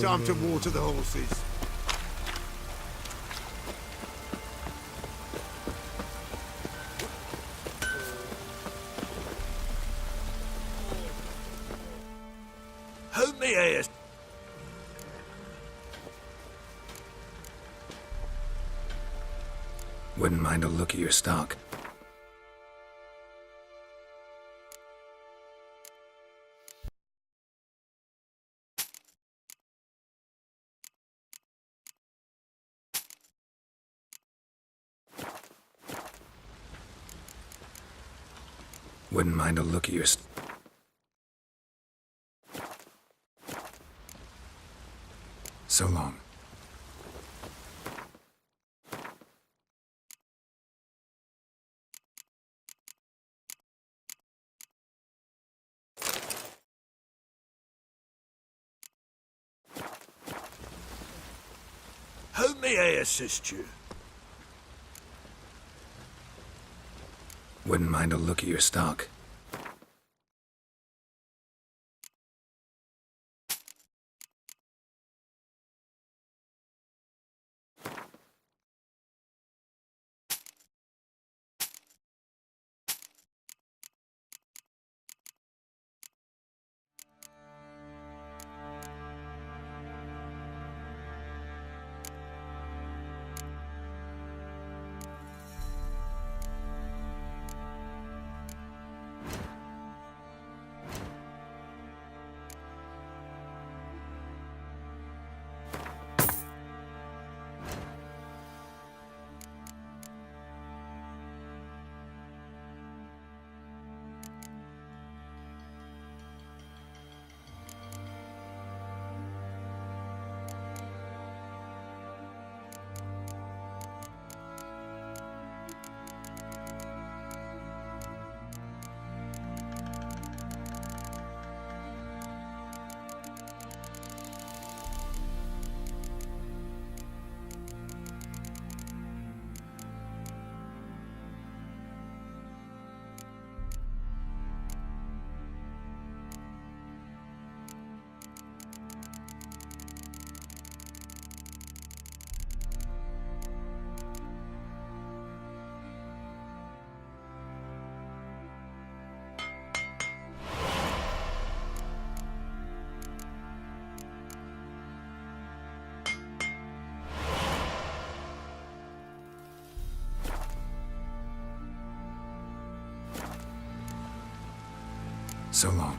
Time to water the horses. Hold me ears. Wouldn't mind a look at your stock. Wouldn't mind a look at your So long. How may I assist you? Wouldn't mind a look at your stock. So long.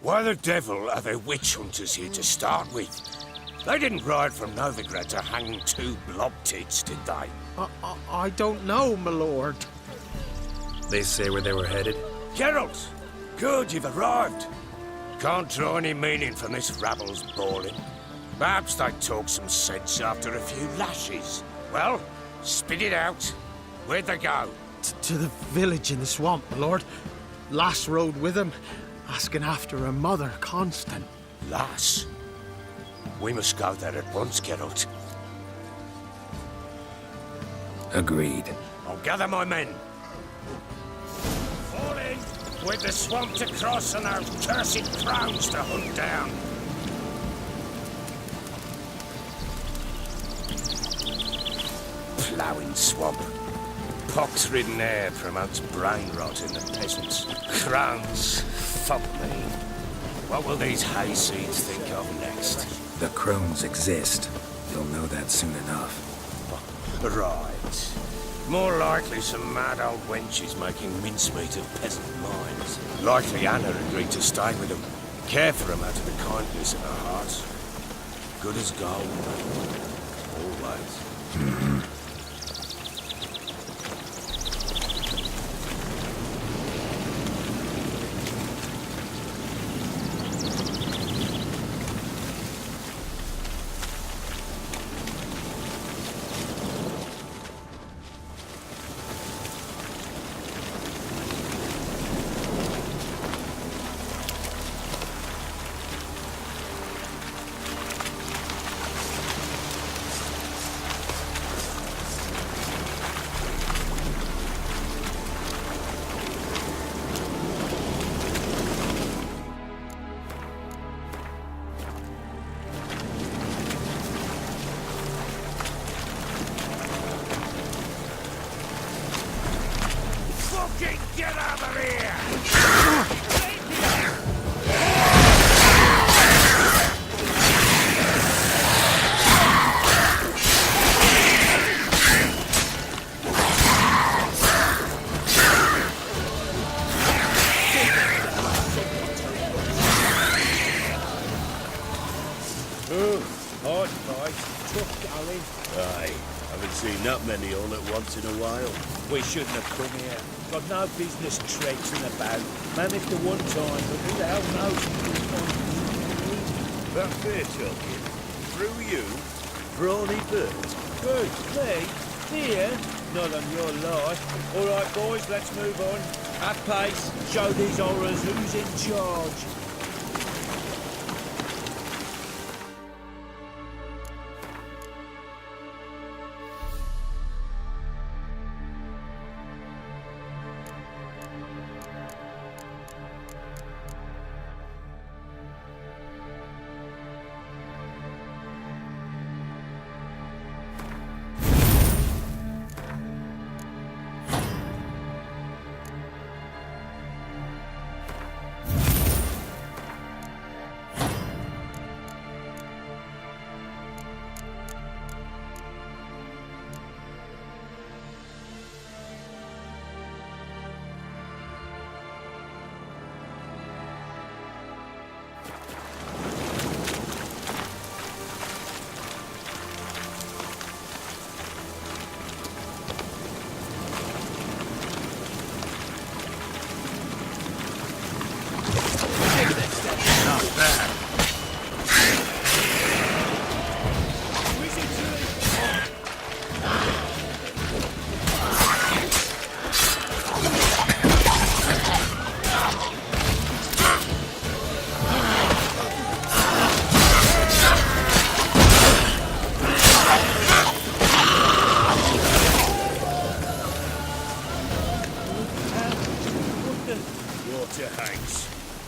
Why the devil are there witch hunters here to start with? They didn't ride from Novigrad to hang two blob tits, did they? I don't know, my lord. They say where they were headed? Geralt! Good, you've arrived. Can't draw any meaning from this rabble's bawling. Perhaps they talk some sense after a few lashes. Well, spit it out. Where'd they go? To the village in the swamp, my lord. Lass rode with him, asking after her mother, Constant. Lass? We must go there at once, Geralt. Agreed. I'll gather my men. Fall in, with the swamp to cross and our cursed crowns to hunt down. Ploughing swamp. Pox-ridden air promotes brain rot in the peasants. Crowns, fuck me. What will these hayseeds think of next? The crones exist. You'll know that soon enough. Right. More likely some mad old wenches making mincemeat of peasant minds. Likely Anna agreed to stay with them. Care for them out of the kindness of her heart. Good as gold. Always. Get out of here! Hard fight, tough going. Aye, haven't seen that many all at once in a while. We shouldn't have come here. Got no business traipsing about. Managed at one time, but who the hell knows if we'll find That fair talking. Through you? Brawny bird. Good, me? Here? Not on your life. All right, boys, let's move on. At pace, show these horrors who's in charge.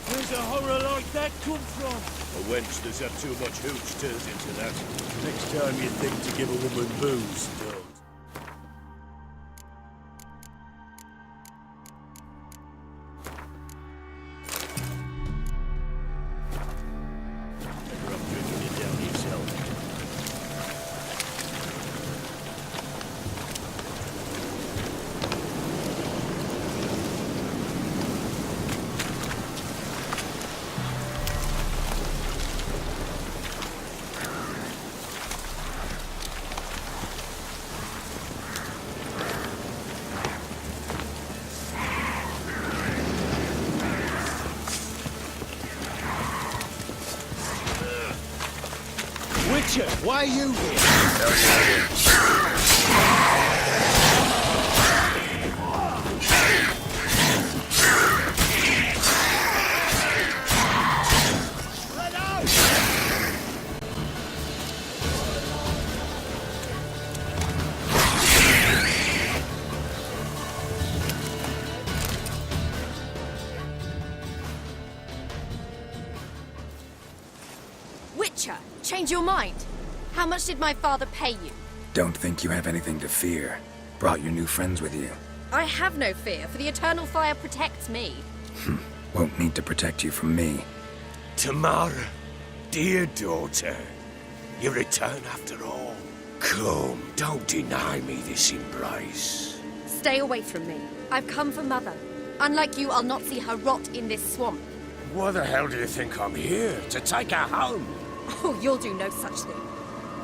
Where's a horror like that come from? A wench that's had too much hooch turns into that. Next time you think to give a woman booze, don't. Better off drinking it down yourself. Witcher, why are you here? Witcher, change your mind. How much did my father pay you? Don't think you have anything to fear. Brought your new friends with you. I have no fear, for the eternal fire protects me. Won't need to protect you from me. Tamara, dear daughter, you return after all. Come, don't deny me this embrace. Stay away from me. I've come for Mother. Unlike you, I'll not see her rot in this swamp. Why the hell do you think I'm here? To take her home? Oh, you'll do no such thing.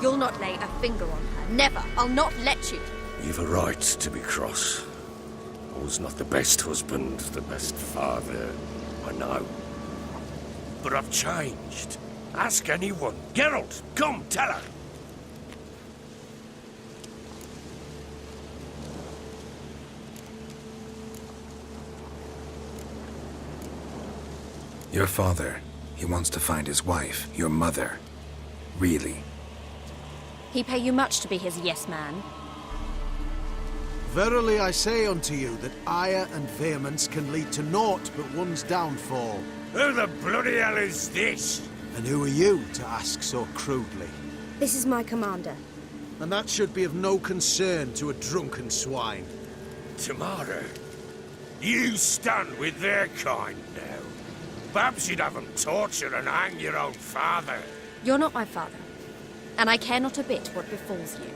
You'll not lay a finger on her. Never. I'll not let you. You've a right to be cross. I was not the best husband, the best father, I know. But I've changed. Ask anyone. Geralt, come, tell her. Your father, he wants to find his wife, your mother. Really? He pay you much to be his yes man. Verily I say unto you that ire and vehemence can lead to naught but one's downfall. Who the bloody hell is this? And who are you to ask so crudely? This is my commander. And that should be of no concern to a drunken swine. Tamara, you stand with their kind now. Perhaps you'd have them torture and hang your own father. You're not my father. And I care not a bit what befalls you.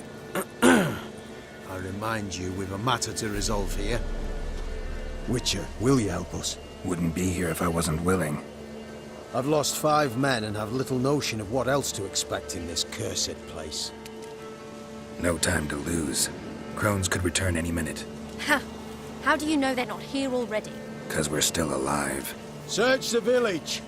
I remind you, we've a matter to resolve here. Witcher, will you help us? Wouldn't be here if I wasn't willing. I've lost 5 men and have little notion of what else to expect in this cursed place. No time to lose. Crones could return any minute. Ha! How do you know they're not here already? 'Cause we're still alive. Search the village!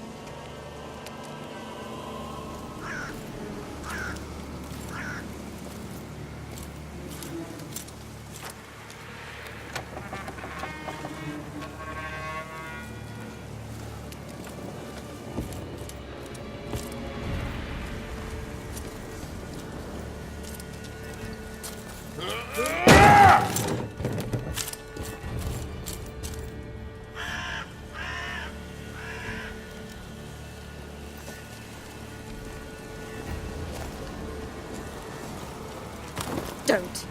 Don't.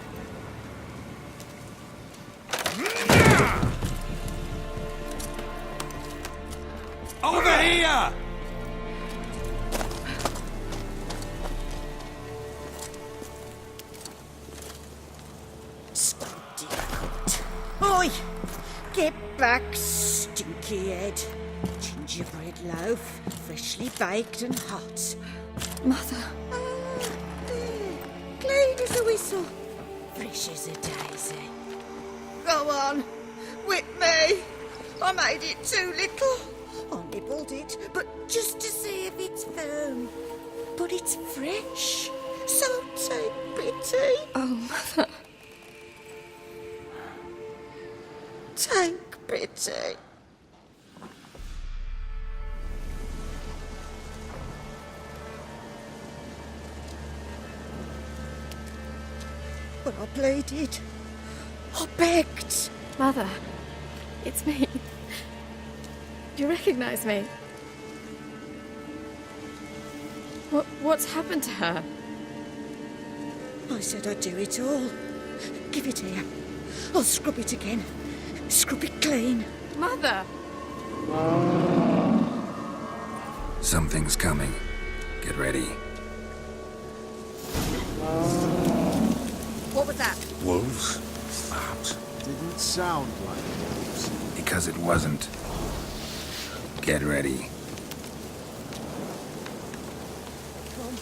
Over here! Stinky cunt. Oi! Get back, stinky head. Gingerbread loaf, freshly baked and hot. Mother. There. Clean as a whistle. Fresh as a daisy. Go on. Whip me. I made it too little. I nibbled it, but just to see if it's firm. But it's fresh. So take pity. Oh, Mother. Take pity. But I pleaded. I begged. Mother. It's me. Do you recognize me? What's happened to her? I said I'd do it all. Give it here. I'll scrub it again. Scrub it clean. Mother! Something's coming. Get ready. What was that? Wolves? Perhaps. Didn't sound like wolves. Because it wasn't. Get ready. Come.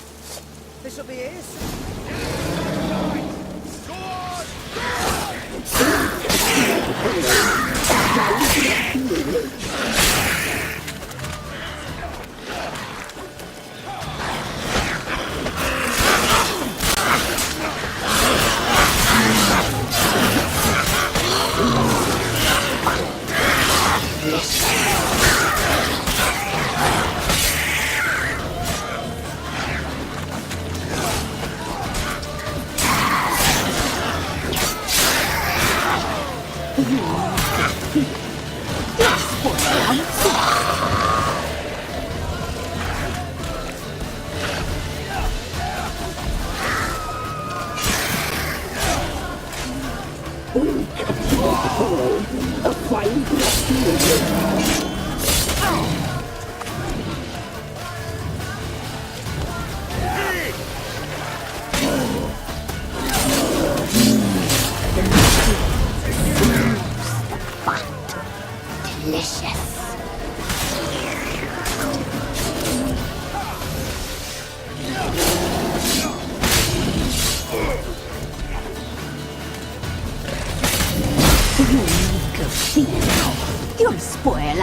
This'll be it. Go on!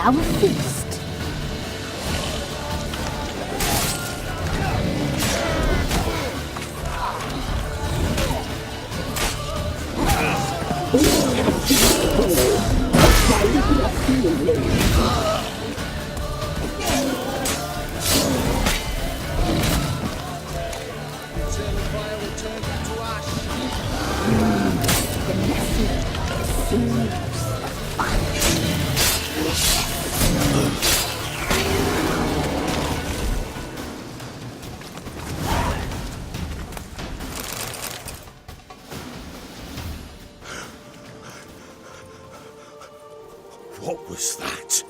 our feast. What was that?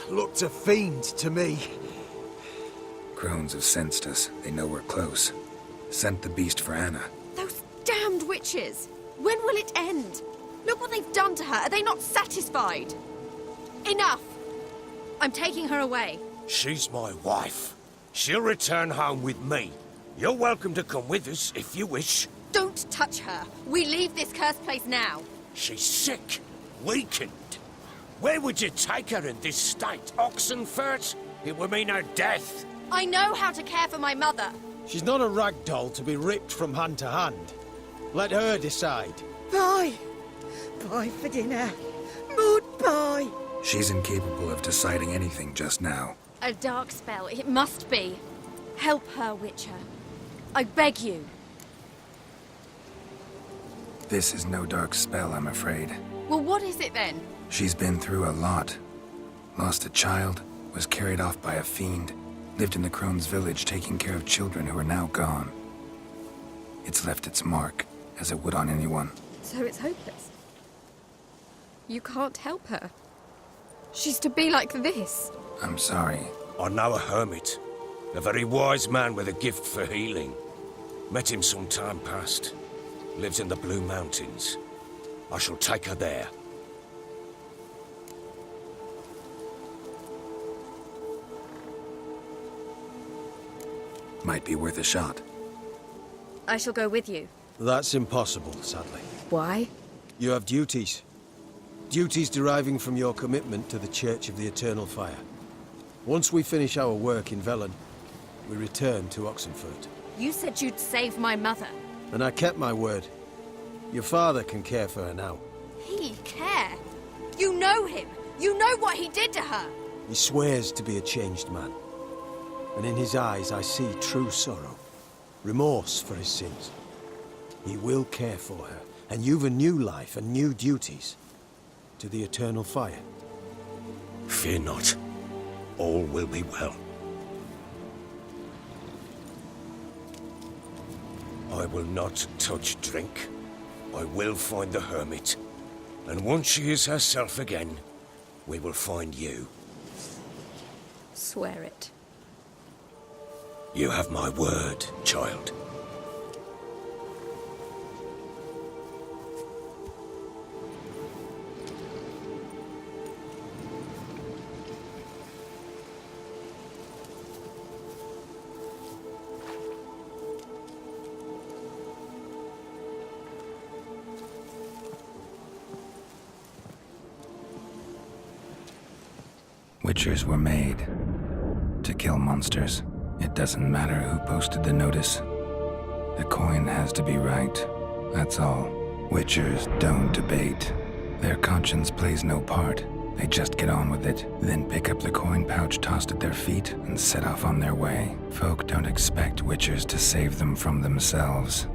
Looked a fiend to me. Crones have sensed us. They know we're close. Sent the beast for Anna. Those damned witches! When will it end? Look what they've done to her. Are they not satisfied? Enough! I'm taking her away. She's my wife. She'll return home with me. You're welcome to come with us if you wish. Don't touch her. We leave this cursed place now. She's sick, weakened. Where would you take her in this state? Oxenfurt? It would mean her death. I know how to care for my mother. She's not a rag doll to be ripped from hand to hand. Let her decide. Bye. Bye for dinner. Mood bye. She's incapable of deciding anything just now. A dark spell, it must be. Help her, Witcher. I beg you. This is no dark spell, I'm afraid. Well, what is it then? She's been through a lot. Lost a child, was carried off by a fiend, lived in the Crone's village taking care of children who are now gone. It's left its mark, as it would on anyone. So it's hopeless. You can't help her. She's to be like this. I'm sorry. I know a hermit. A very wise man with a gift for healing. Met him some time past. Lives in the Blue Mountains. I shall take her there. Might be worth a shot. I shall go with you. That's impossible, sadly. Why? You have duties. Duties deriving from your commitment to the Church of the Eternal Fire. Once we finish our work in Velen, we return to Oxenfurt. You said you'd save my mother. And I kept my word. Your father can care for her now. He care? You know him. You know what he did to her. He swears to be a changed man. And in his eyes I see true sorrow. Remorse for his sins. He will care for her. And you've a new life and new duties. To the Eternal Fire. Fear not. All will be well. I will not touch drink. I will find the hermit. And once she is herself again, we will find you. Swear it. You have my word, child. Witchers were made to kill monsters. It doesn't matter who posted the notice. The coin has to be right. That's all. Witchers don't debate. Their conscience plays no part. They just get on with it, then pick up the coin pouch tossed at their feet and set off on their way. Folk don't expect Witchers to save them from themselves.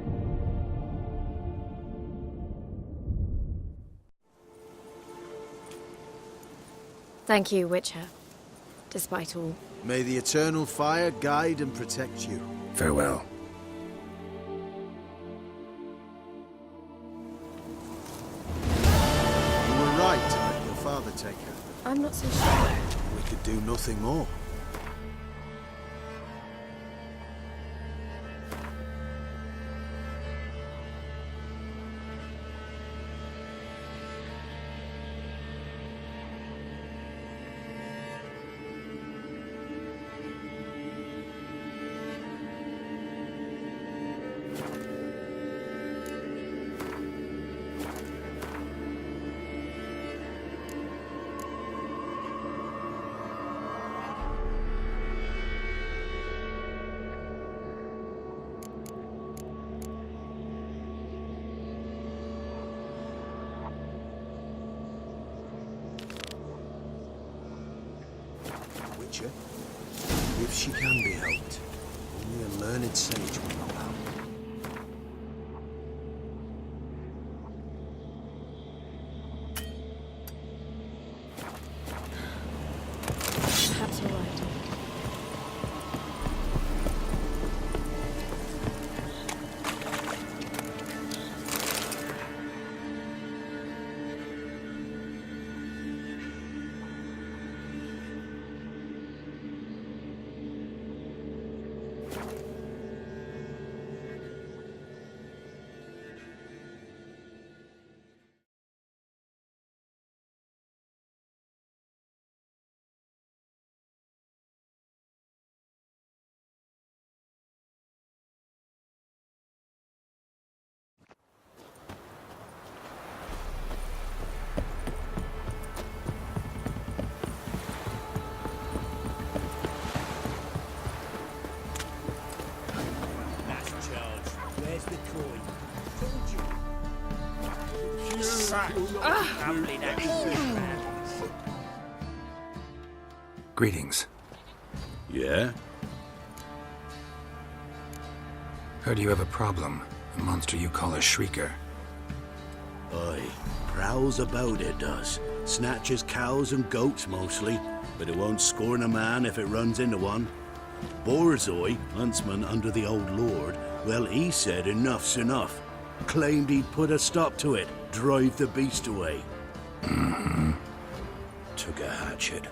Thank you, Witcher. Despite all. May the Eternal Fire guide and protect you. Farewell. You were right to let your father take her. I'm not so sure. We could do nothing more. Witcher. If she can be helped, only a learned sage will know how. Perhaps you're right. That's Charles. Where's the coin? Told you. Can't believe that English man. Greetings. Yeah? Heard you have a problem. A monster you call a Shrieker. Aye. Prowls about, it does. Snatches cows and goats mostly, but it won't scorn a man if it runs into one. Borzoi, huntsman under the old lord, well, he said enough's enough. Claimed he'd put a stop to it, drive the beast away. Took a hatchet.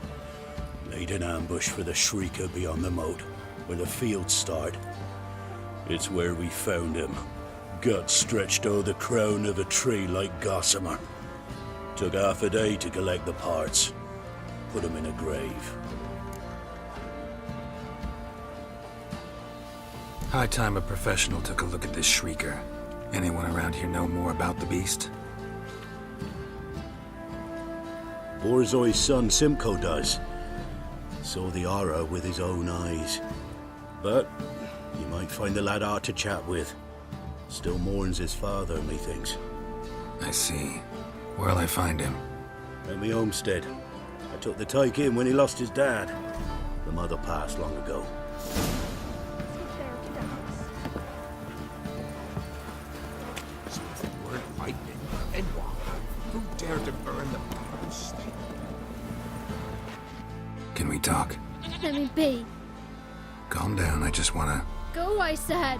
Laid an ambush for the Shrieker beyond the moat, where the fields start. It's where we found him. Guts stretched o'er the crown of a tree like gossamer. Took half a day to collect the parts. Put him in a grave. High time a professional took a look at this Shrieker. Anyone around here know more about the beast? Borzoi's son Simcoe does. Saw the aura with his own eyes. But you might find the lad hard to chat with. Still mourns his father, methinks. I see. Where'll I find him? At me homestead. I took the tyke in when he lost his dad. The mother passed long ago. Something weren't lightning. And why? Who dared to burn the post? Can we talk? Let me be. Calm down, I just wanna... Go, I said.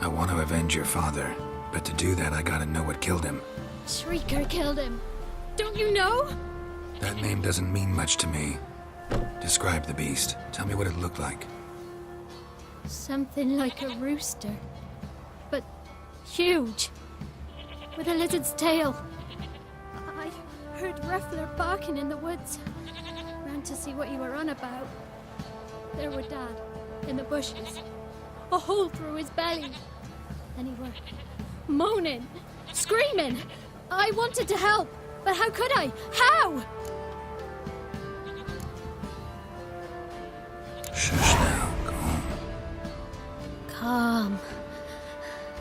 I want to avenge your father. But to do that, I gotta know what killed him. Shrieker killed him. Don't you know? That name doesn't mean much to me. Describe the beast. Tell me what it looked like. Something like a rooster. But huge. With a lizard's tail. I heard Reffler barking in the woods. Ran to see what you were on about. There were Dad, in the bushes. A hole through his belly. And he were moaning, screaming. I wanted to help, but how could I? How? Shush now, calm. Calm.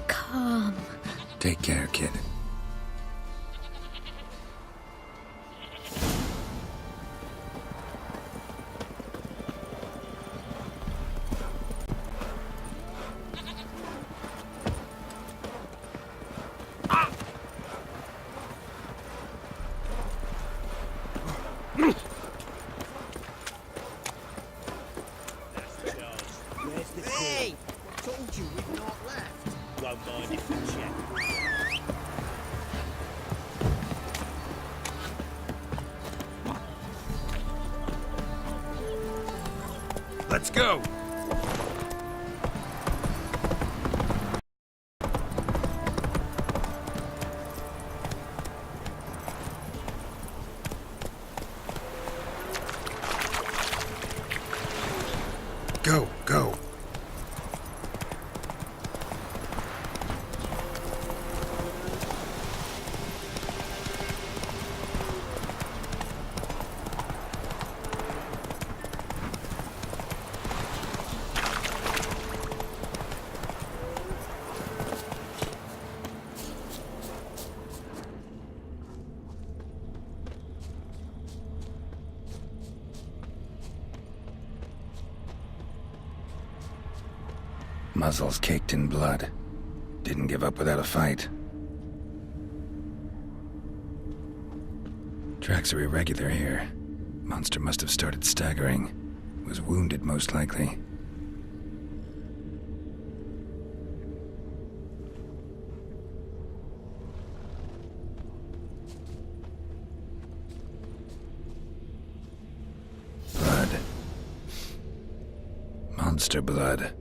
Calm. Take care, kid. Where's the coin? Told you we've not left. Won't mind if we check. Let's go! Go, go. Muzzles caked in blood. Didn't give up without a fight. Tracks are irregular here. Monster must have started staggering. Was wounded, most likely. Blood. Monster blood.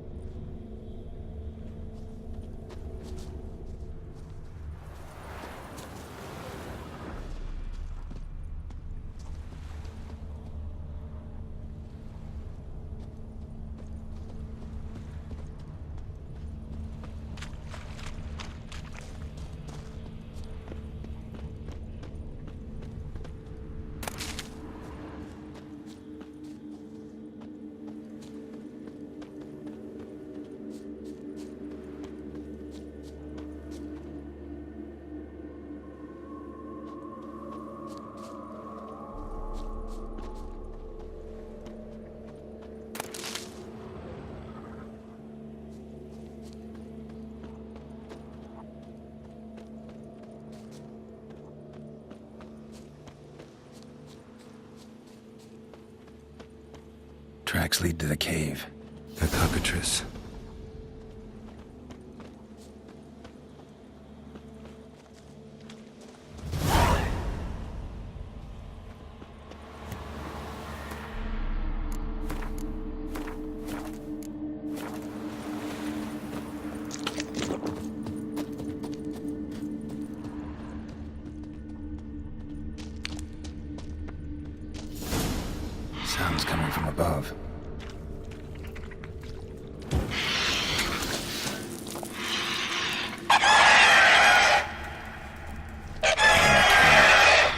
Tracks lead to the cave. A cockatrice. Sounds coming from above.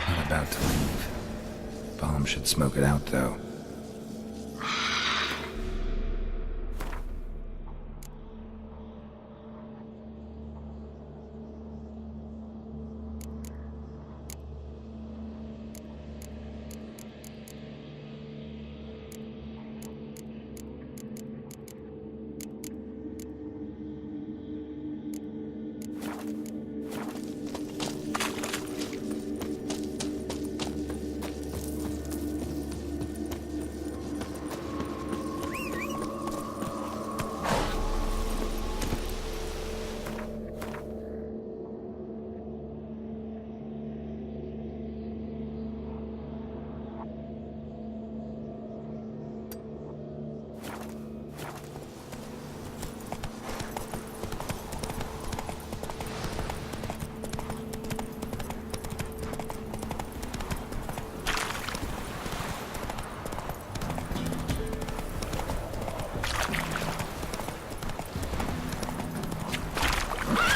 Not about to leave. Bomb should smoke it out, though.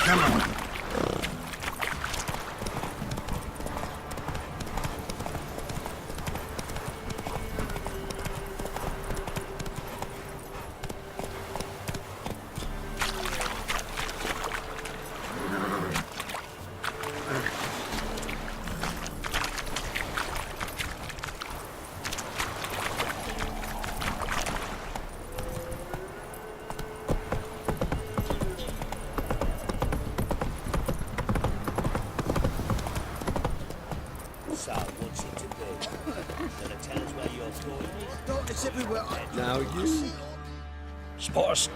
Come on. So, what's it to be? Gonna tell us where you're going? Darkness everywhere. Now you see. Spot us.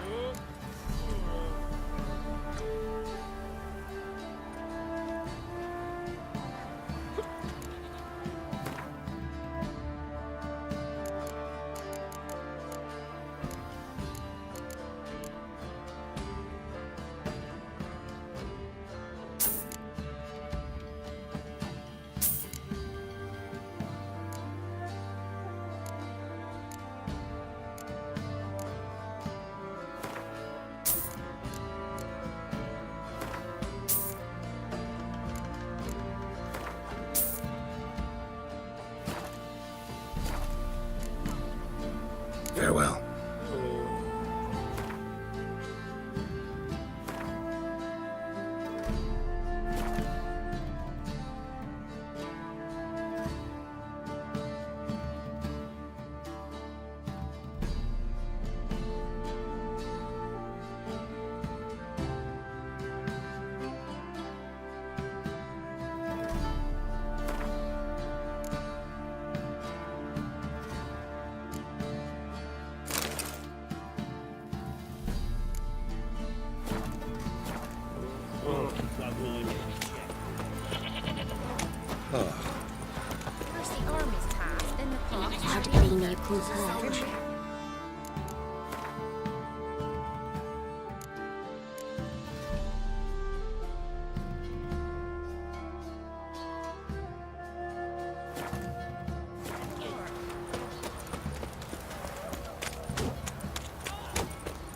me a cool purge.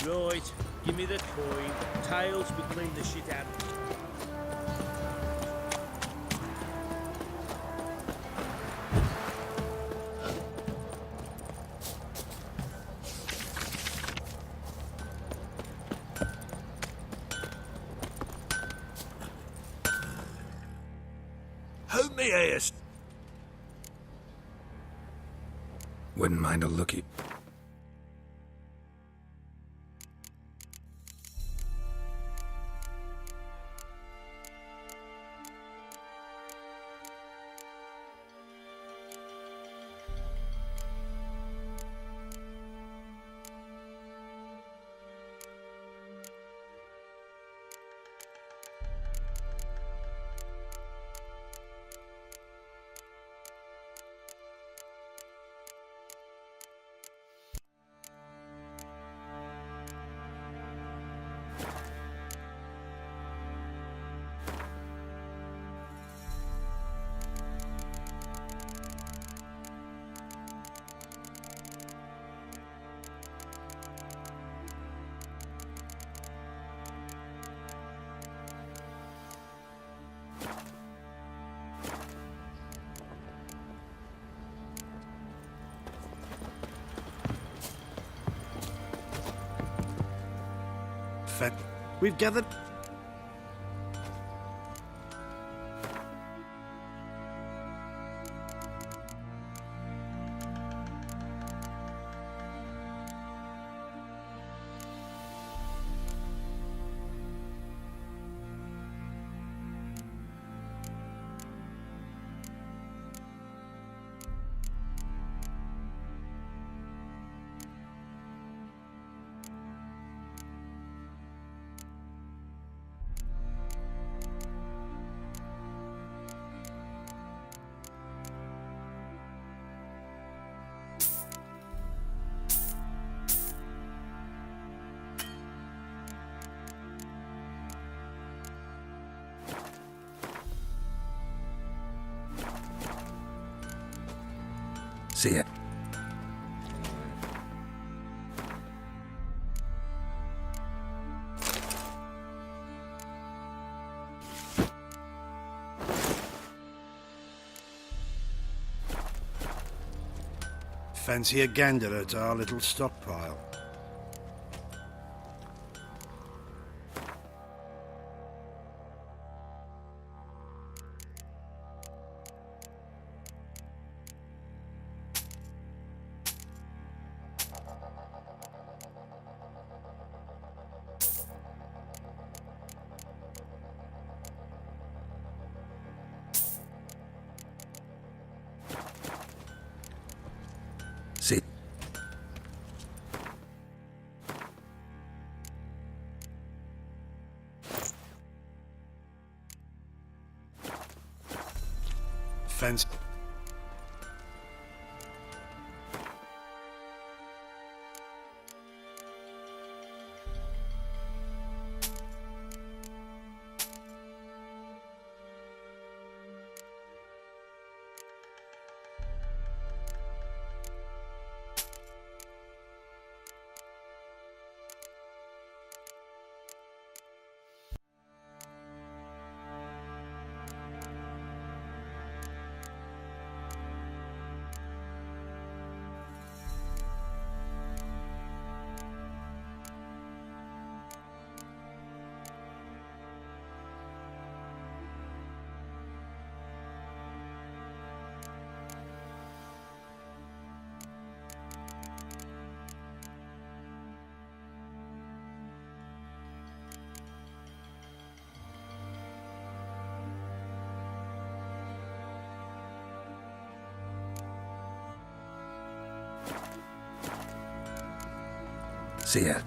Right, give me the coin. Tails will clean the shit out of it. Hold me ears. Wouldn't mind a lookie. We've gathered. See ya. Fancy a gander at our little stockpile. See. Fancy. See ya.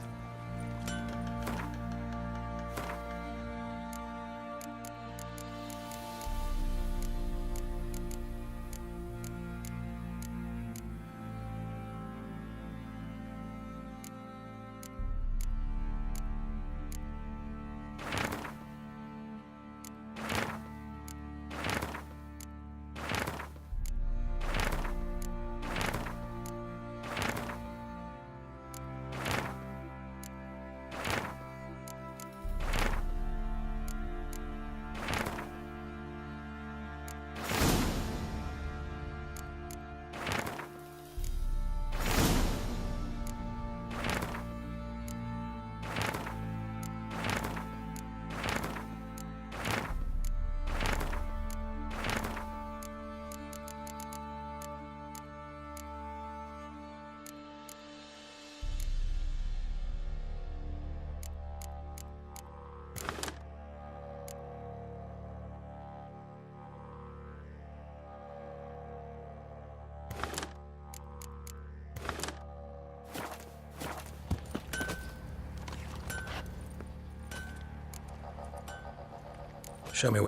Show me.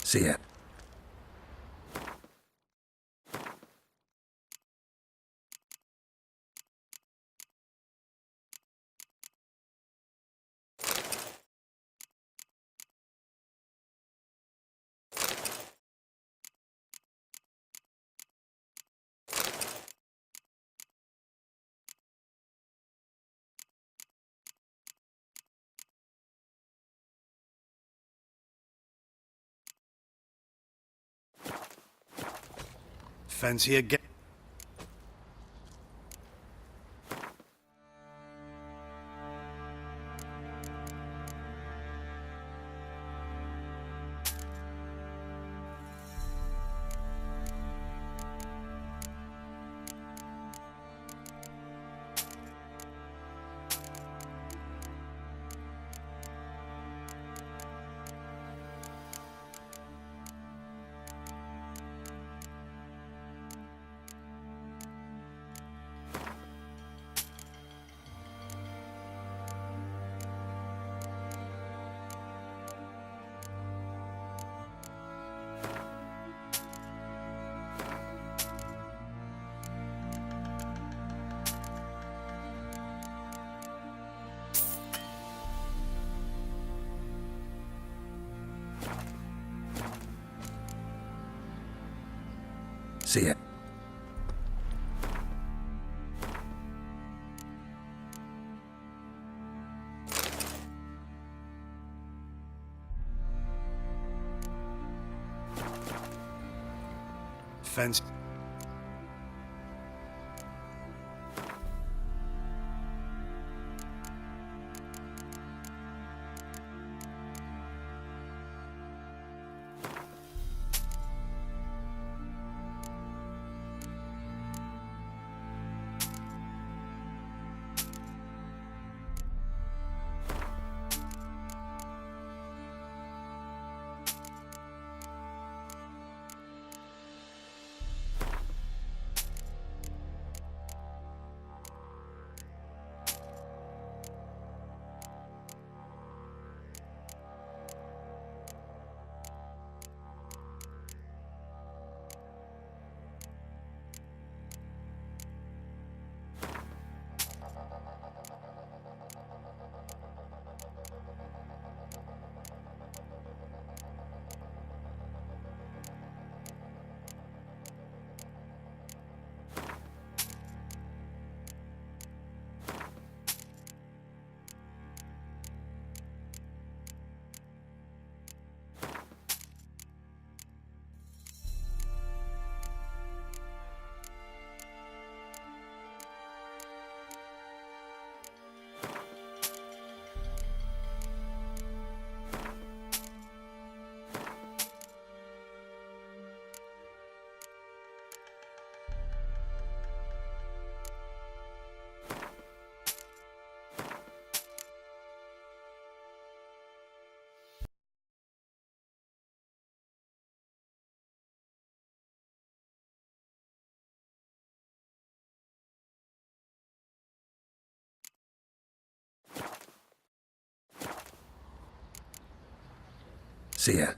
See ya. Fancy a game? See ya. Fancy. See ya.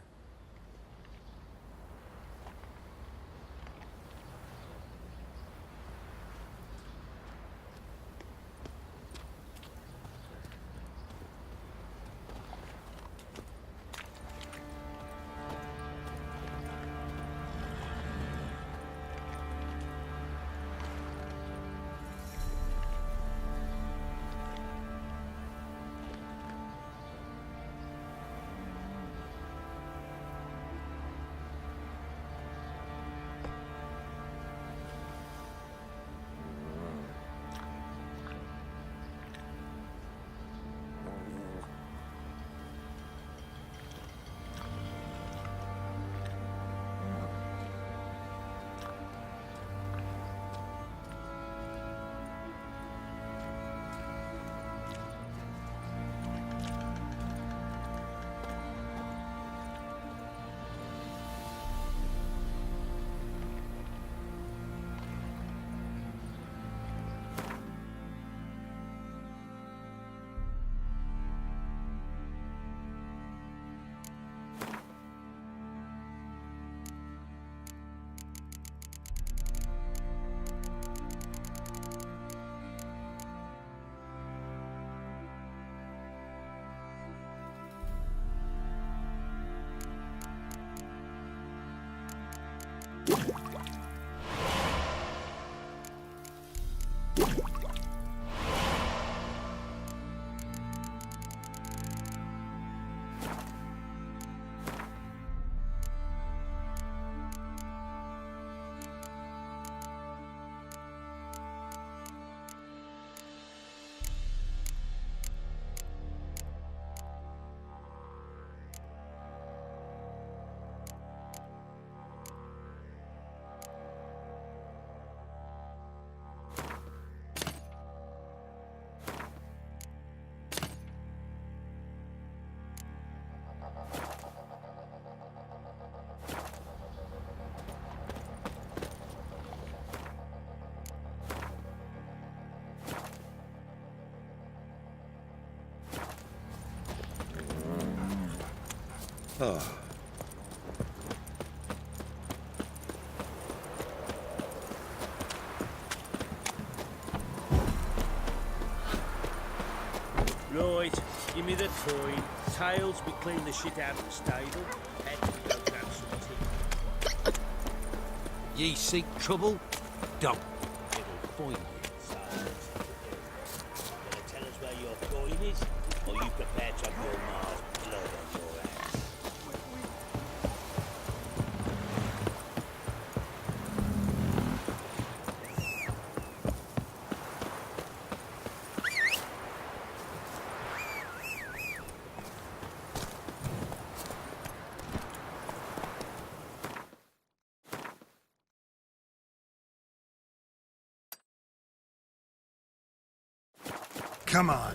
Right, give me the coin. Tails, we clean the shit out of the stable. Head, go grab some tea. Ye seek trouble? Don't. It'll find you, so... Gonna tell us where your coin is, or you prepare to have your Mars blood on your hands? Come on.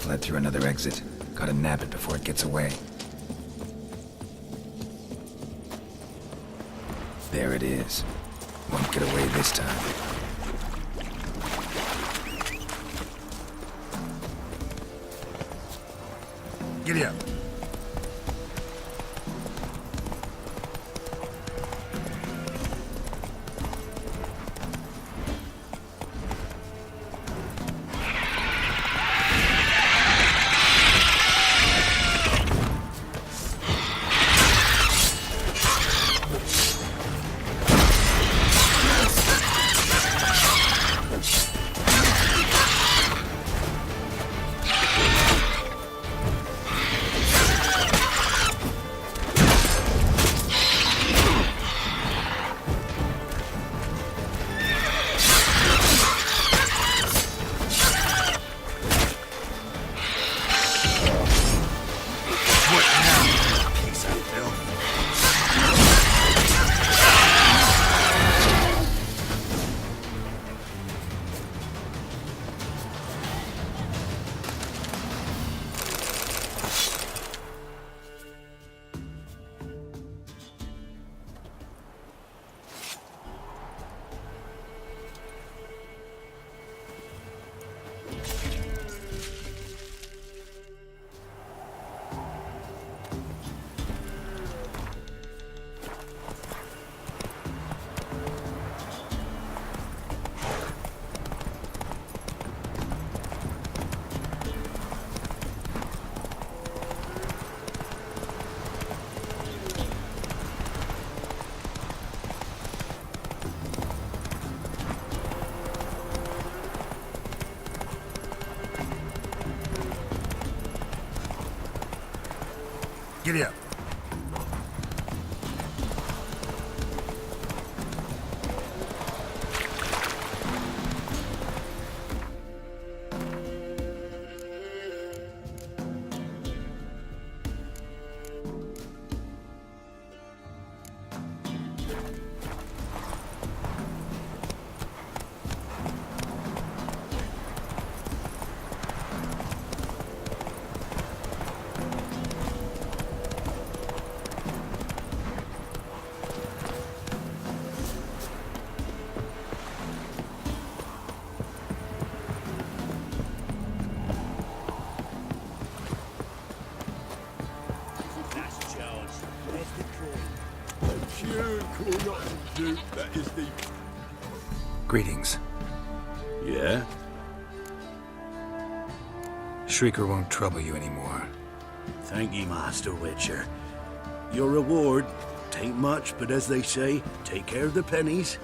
fled through another exit. Gotta nab it before it gets away. There it is. Won't get away this time. Giddy up. Giddy up. Greetings. Yeah? Shrieker won't trouble you anymore. Thank ye, Master Witcher. Your reward, tain't much, but as they say, take care of the pennies.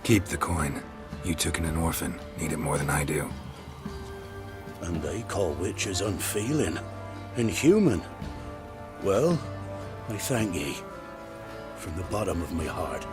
Keep the coin. You took in an orphan. Need it more than I do. And they call witches unfeeling, inhuman. Well, I thank ye, from the bottom of my heart.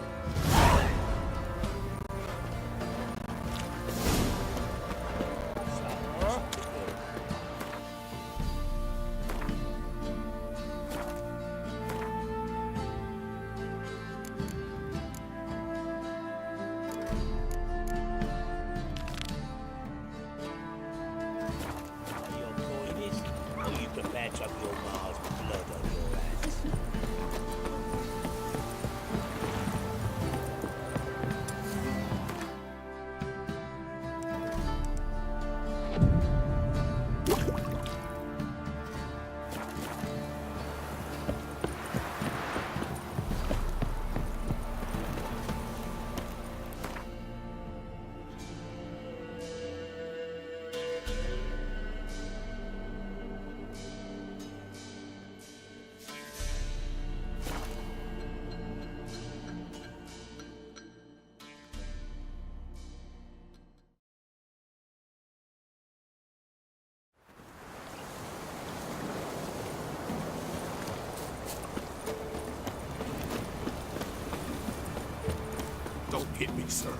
Don't hit me, sir.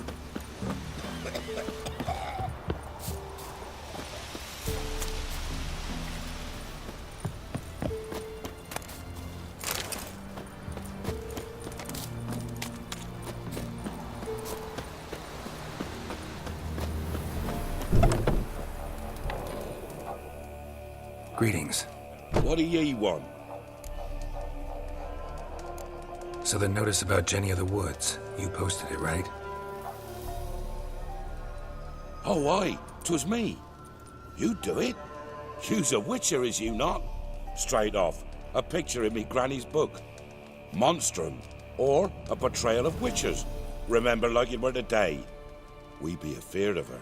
Greetings. What do ye want? So the notice about Jenny of the Woods, you posted it, right? Oh, aye, 'twas me. You do it? You's a witcher, is you not? Straight off, a picture in me granny's book. Monstrum, or a portrayal of witchers. Remember like it were today. We be afeard of her.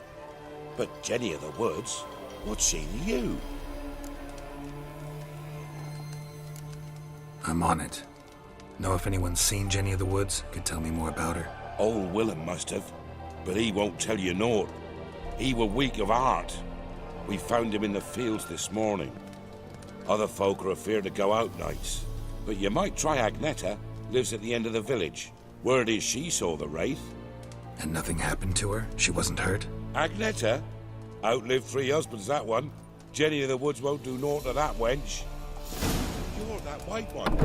But Jenny of the Woods, what's she to you? I'm on it. Know if anyone's seen Jenny of the Woods? Could tell me more about her. Old Willem must have, but he won't tell you naught. He were weak of heart. We found him in the fields this morning. Other folk are afeard to go out nights. But you might try Agneta, lives at the end of the village. Word is she saw the wraith. And nothing happened to her? She wasn't hurt? Agneta? Outlived 3 husbands, that one. Jenny of the Woods won't do naught to that wench. You're that white one.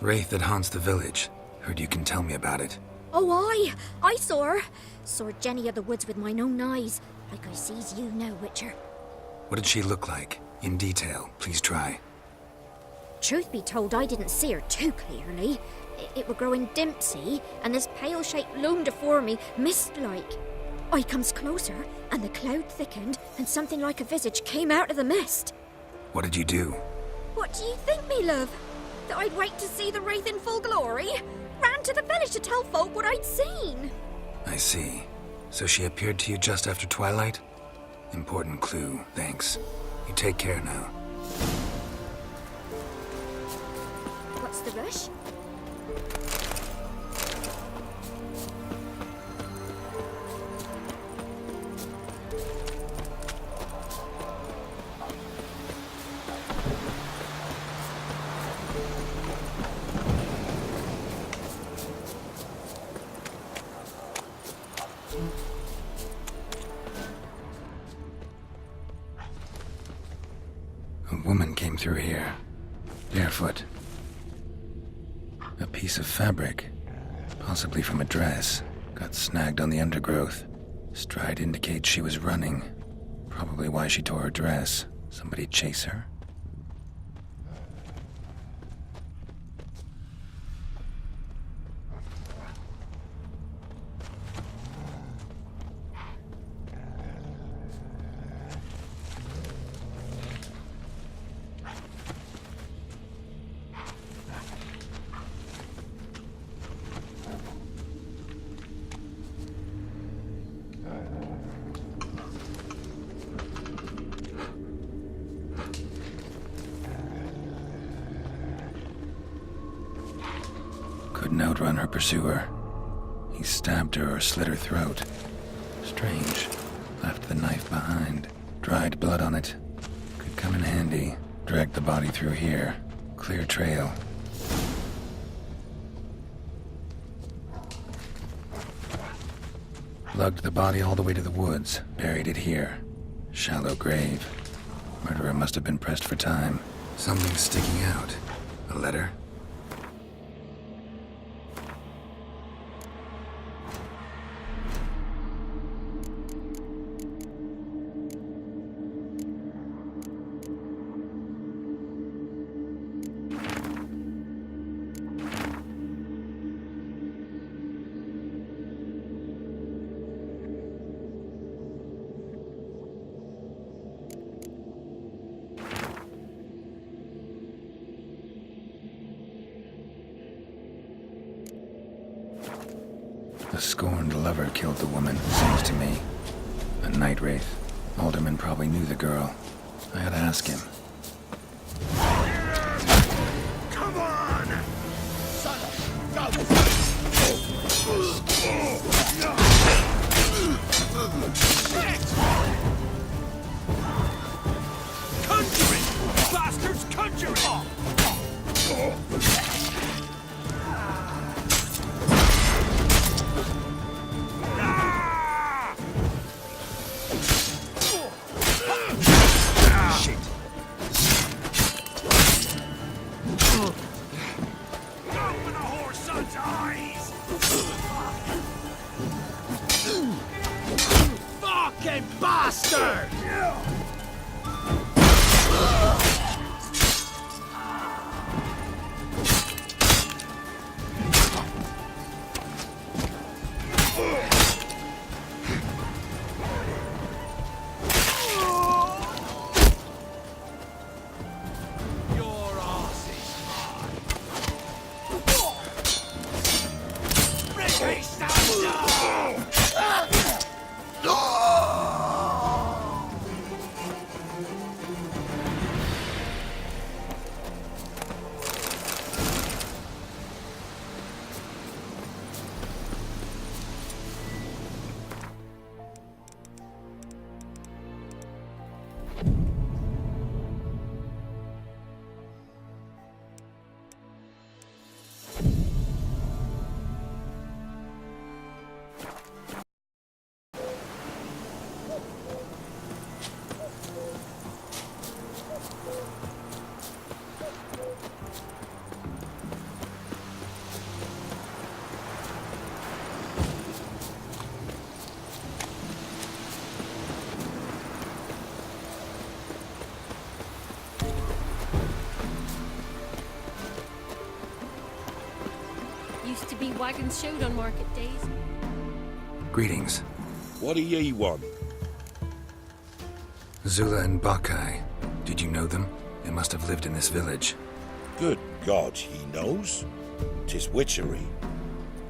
Wraith that haunts the village. Heard you can tell me about it. Oh, I saw her. Saw Jenny of the Woods with mine own eyes, like I sees you now, Witcher. What did she look like? In detail, please try. Truth be told, I didn't see her too clearly. It were growing dim, see, and this pale shape loomed afore me, mist-like. I comes closer, and the cloud thickened, and something like a visage came out of the mist. What did you do? What do you think, me love? That I'd wait to see the wraith in full glory? Ran to the village to tell folk what I'd seen. I see. So she appeared to you just after twilight? Important clue, thanks. You take care now. What's the rush? A woman came through here, barefoot. A piece of fabric, possibly from a dress, got snagged on the undergrowth. Stride indicates she was running. Probably why she tore her dress. Somebody chase her? Couldn't outrun her pursuer. He stabbed her or slit her throat. Strange. Left the knife behind. Dried blood on it. Could come in handy. Dragged the body through here. Clear trail. Lugged the body all the way to the woods. Buried it here. Shallow grave. Murderer must have been pressed for time. Something sticking out. A letter? The scorned lover killed the woman, seems to me. A night wraith. Alderman probably knew the girl. I ought to ask him. Come on! Son Conjuring! Bastards conjuring! fucking bastard! Your arse is mine. Bring me stand Used to be wagons showed on market days. Greetings. What do ye want? Zula and Bakai. Did you know them? They must have lived in this village. Good God, he knows? 'Tis witchery.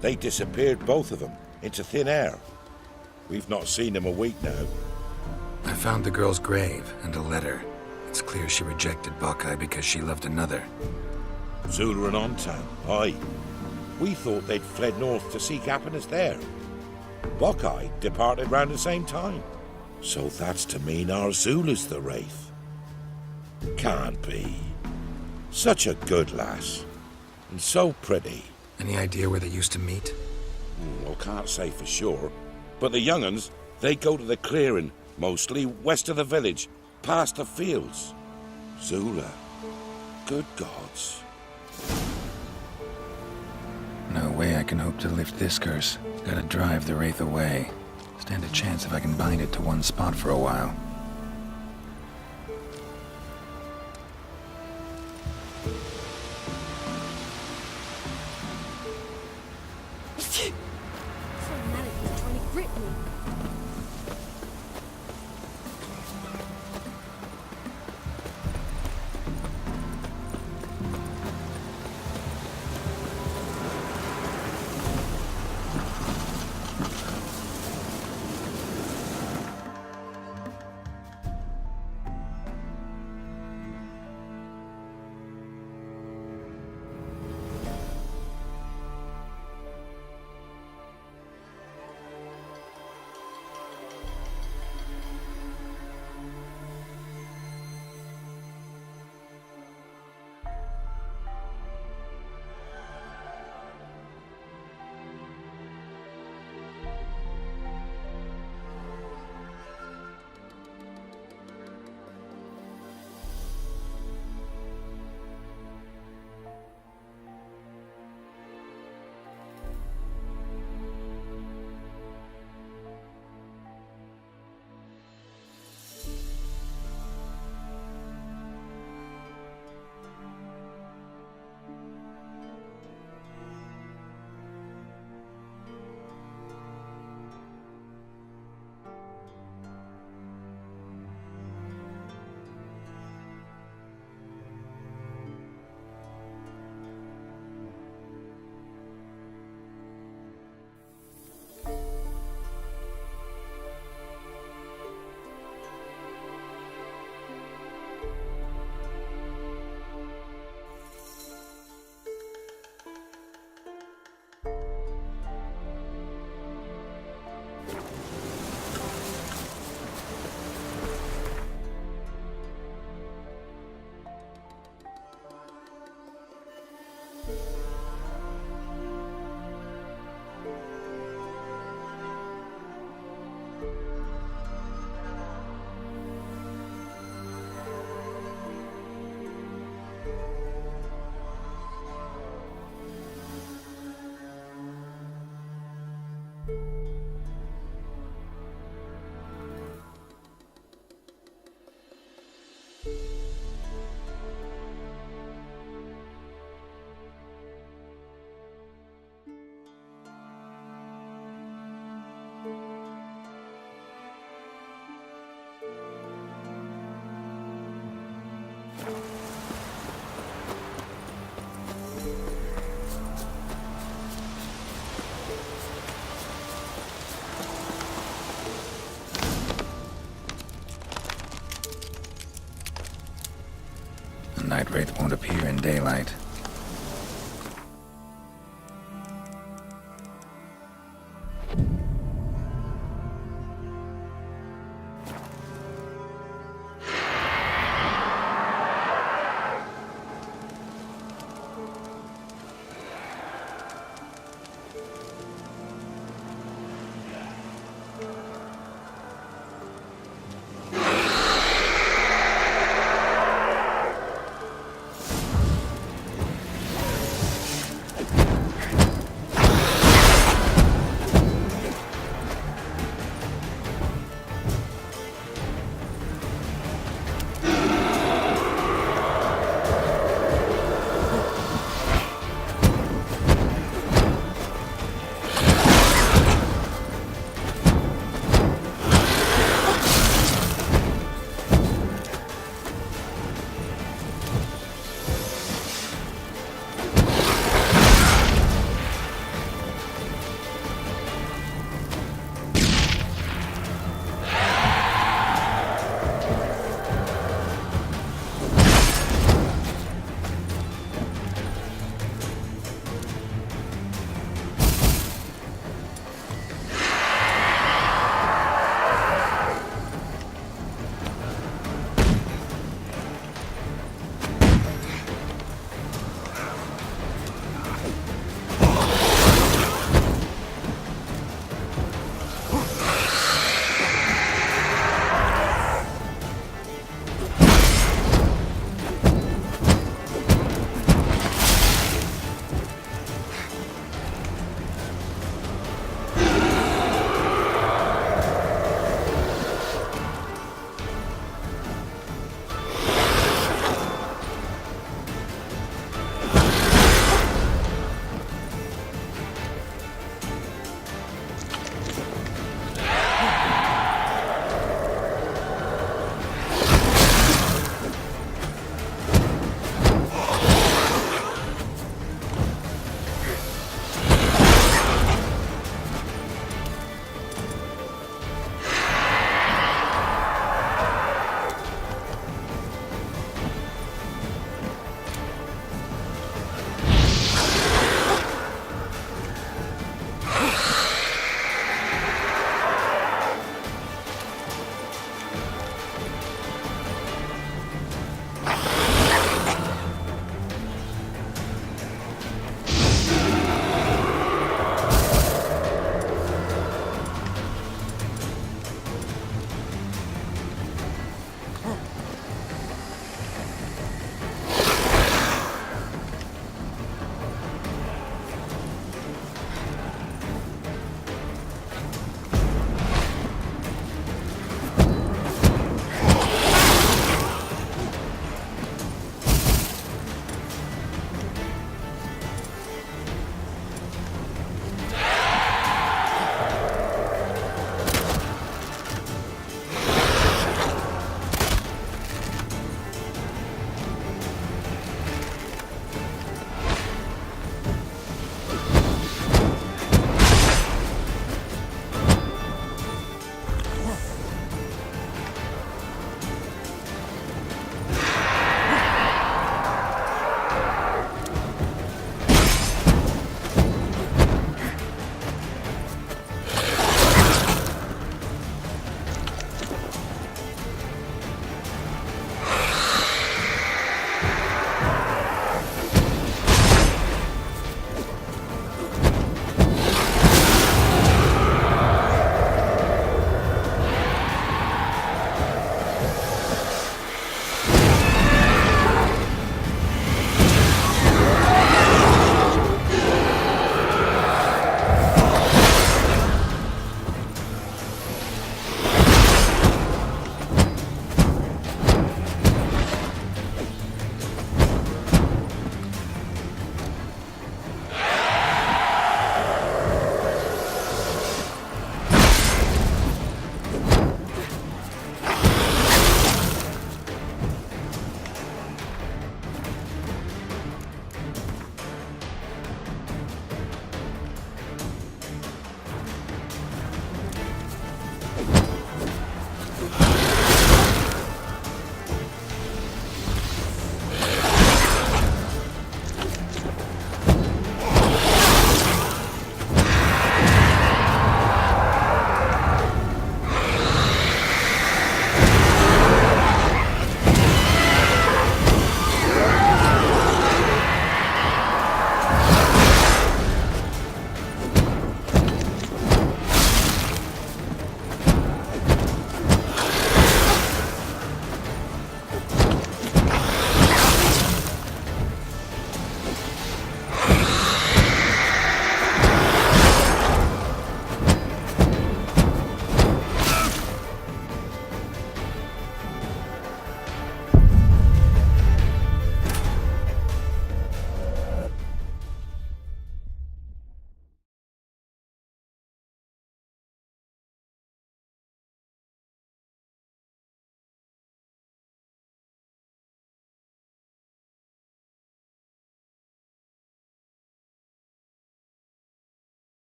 They disappeared, both of them, into thin air. We've not seen them a week now. I found the girl's grave and a letter. It's clear she rejected Bakai because she loved another. Zula and Ontan, aye. We thought they'd fled north to seek happiness there. Bokai departed round the same time. So that's to mean our Zula's the Wraith. Can't be. Such a good lass. And so pretty. Any idea where they used to meet? Well, can't say for sure. But the young'uns, they go to the clearing, mostly west of the village, past the fields. Zula. Good gods. No way I can hope to lift this curse. Gotta drive the Wraith away. Stand a chance if I can bind it to one spot for a while. Some manatee's trying to grip me. Night Wraith won't appear in daylight.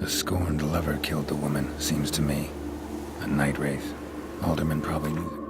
The scorned lover killed the woman, seems to me. A night wraith. Alderman probably knew that.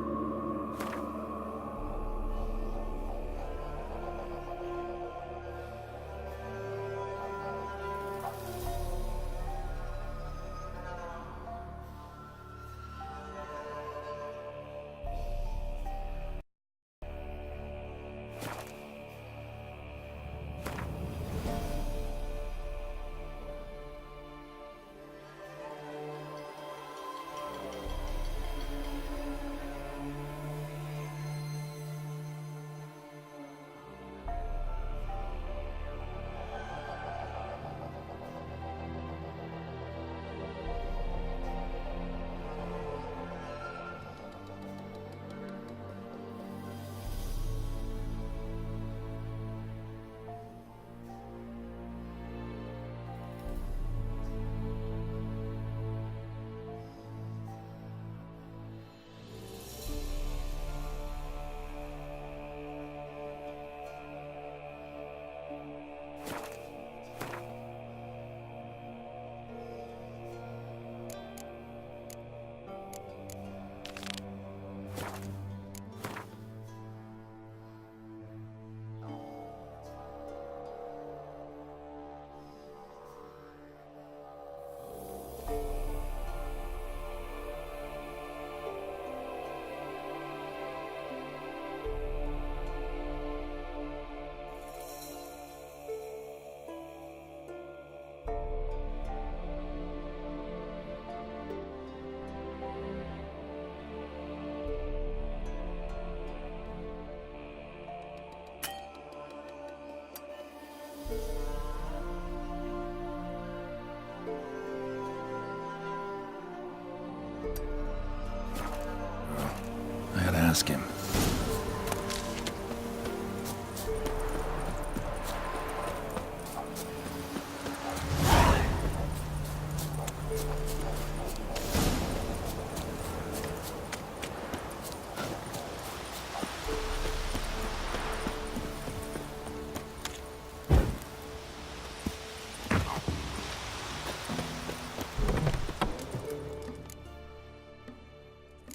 I gotta ask him.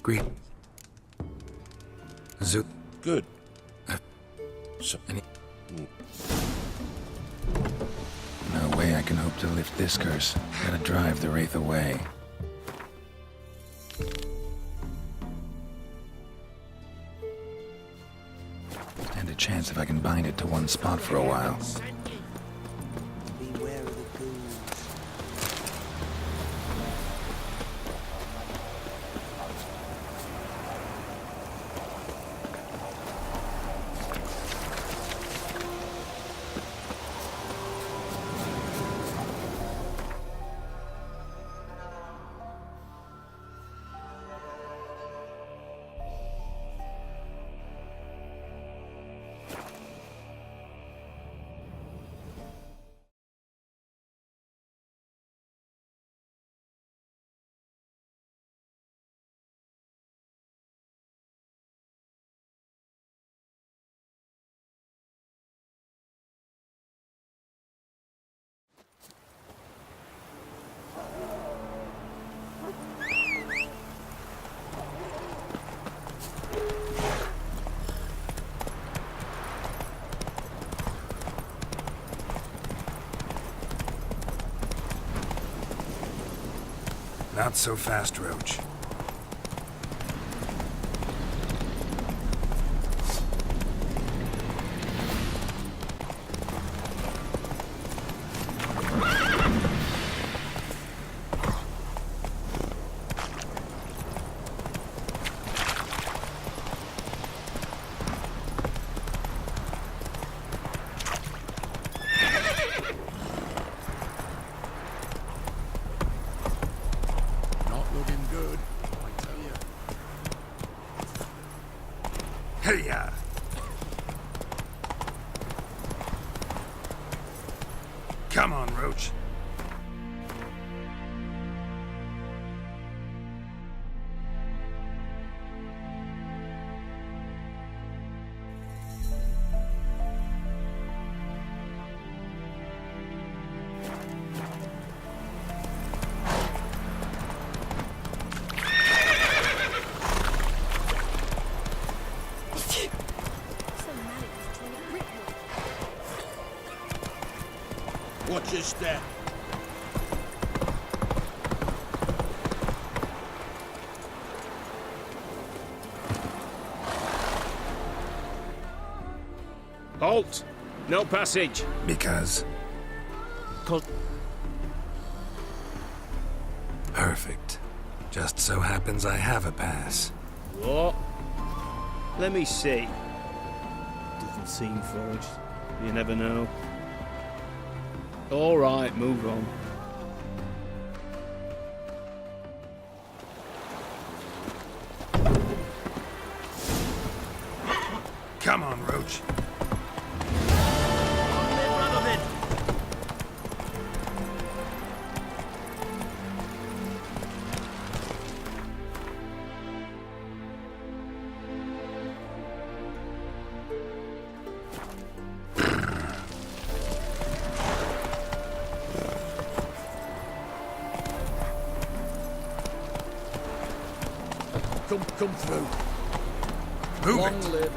Greet. Zoo. Good. So, No way I can hope to lift this curse. Gotta drive the wraith away. Stand a chance if I can bind it to one spot for a while. Beware of the ghouls. Not so fast, Roach. Hey-ya! Come on, Roach. a step. Halt! No passage. Because? Perfect. Just so happens I have a pass. What? Let me see. Doesn't seem forged. You never know. All right, move on. Come on, Roach. Come through. Move Long it. live it.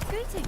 Greetings.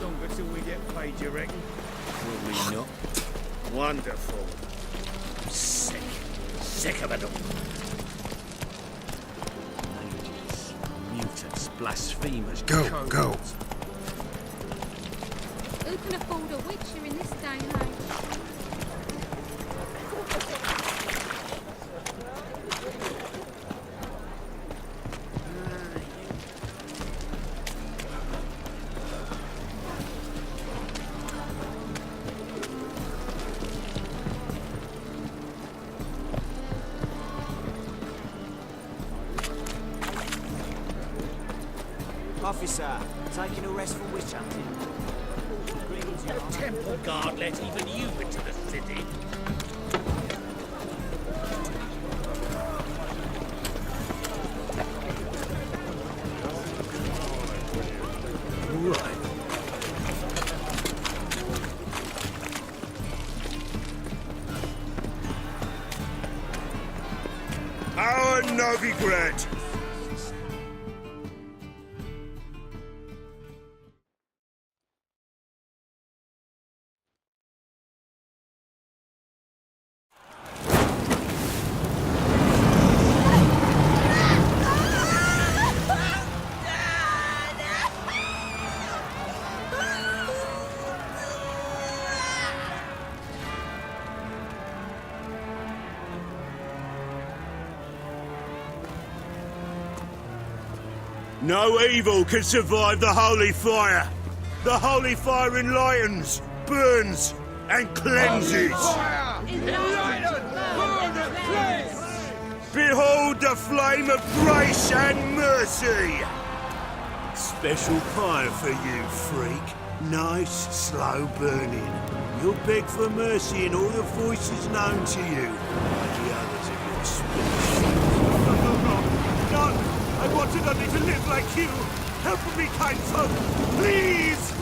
Longer till we get paid, you reckon? Probably not. Wonderful. I'm sick. Sick of it all. Mages, mutants, blasphemers, Go, cowards. go. Who can afford a witcher in this day and age? Officer, taking a rest from witch hunting. Greetings, Your Honor. Temple Guard let even you into the city. Right. Our Novigrad! No evil can survive the holy fire. The holy fire enlightens, burns, and cleanses. Behold the flame of grace and mercy. Special fire for you, freak. Nice, slow burning. You'll beg for mercy in all the voices known to you, like the others of your species. No, I wanted only to live like you. Help me, kind folk, please!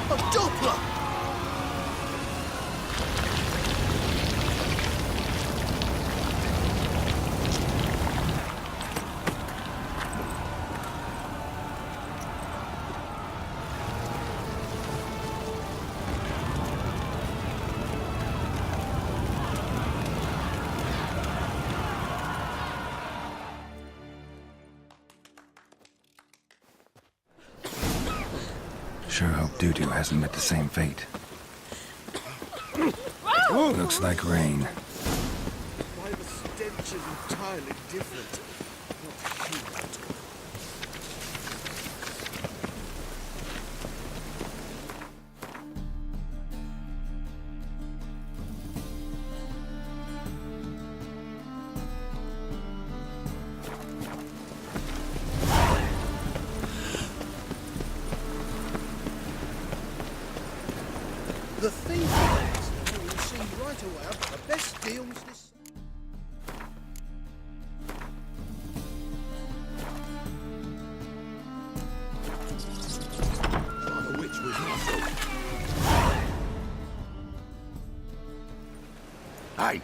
A Doppler! Sure hope Dudu hasn't met the same fate. Looks like rain. Why the stench is entirely different. Not human. The thing is, you will see right away I've got the best deals this... The witch was muscle. Hey,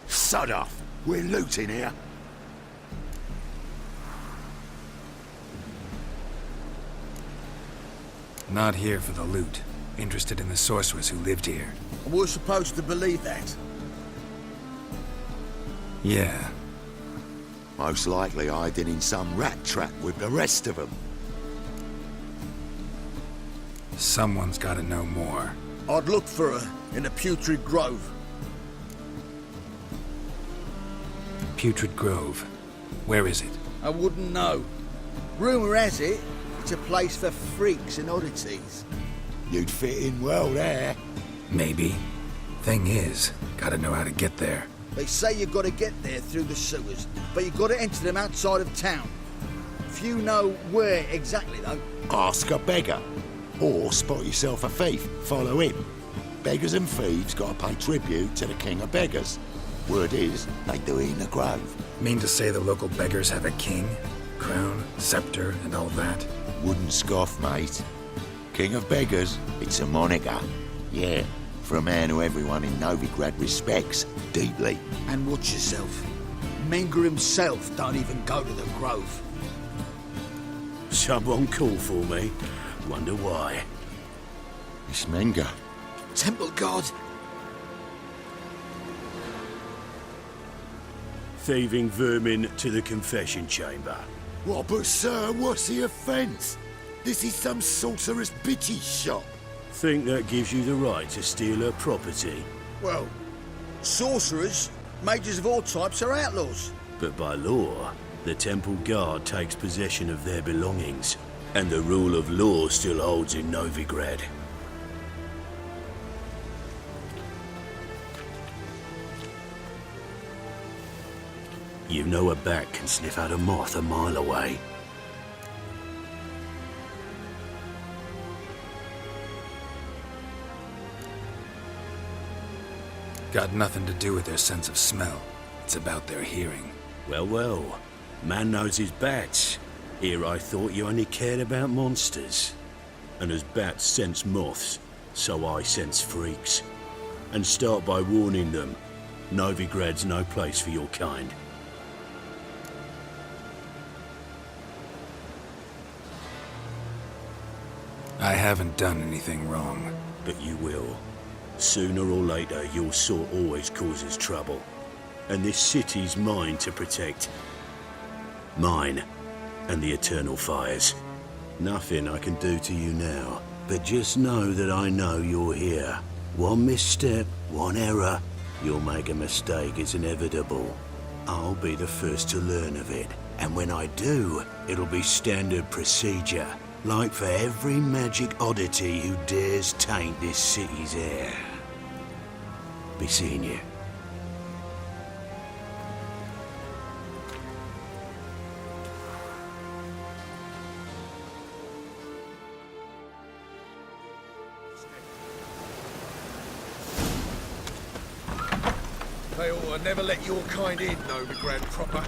sod off. We're looting here. Not here for the loot. Interested in the sorcerers who lived here. We're supposed to believe that. Yeah. Most likely hiding in some rat trap with the rest of them. Someone's gotta know more. I'd look for her in the Putrid Grove. Putrid Grove. Where is it? I wouldn't know. Rumour has it, it's a place for freaks and oddities. You'd fit in well there. Maybe. Thing is, gotta know how to get there. They say you've got to get there through the sewers, but you've got to enter them outside of town. Few know where exactly, though. Ask a beggar. Or spot yourself a thief. Follow him. Beggars and thieves gotta pay tribute to the king of beggars. Word is, they do it in the grove. Mean to say the local beggars have a king? Crown, scepter, and all that? Wouldn't scoff, mate. King of beggars, it's a moniker. Yeah, for a man who everyone in Novigrad respects deeply. And watch yourself. Menger himself don't even go to the grove. Someone call for me. Wonder why. It's Menger. Temple God. Thieving vermin to the confession chamber. What, but sir, what's the offence? This is some sorcerer's bitchy shop. Think that gives you the right to steal her property? Well, sorcerers, mages of all types are outlaws. But by law, the temple guard takes possession of their belongings, and the rule of law still holds in Novigrad. You know a bat can sniff out a moth a mile away. Got nothing to do with their sense of smell. It's about their hearing. Well, well. Man knows his bats. Here I thought you only cared about monsters. And as bats sense moths, so I sense freaks. And start by warning them. Novigrad's no place for your kind. I haven't done anything wrong. But you will. Sooner or later, your sort always causes trouble. And this city's mine to protect. Mine and the Eternal Fires. Nothing I can do to you now. But just know that I know you're here. One misstep, one error, you'll make a mistake, it's inevitable. I'll be the first to learn of it. And when I do, it'll be standard procedure. Like for every magic oddity who dares taint this city's air. Be seeing you. They ought to never let your kind in, though, the Grand Proper.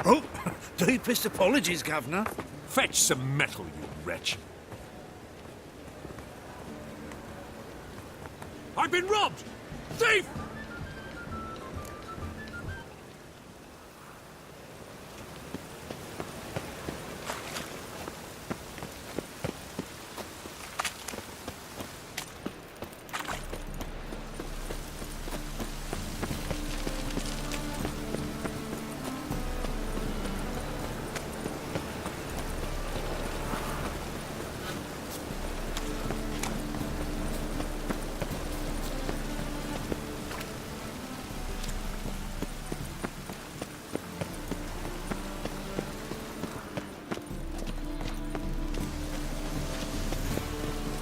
Oh, deepest apologies, Governor. Fetch some metal, you wretch. I've been robbed! Thief!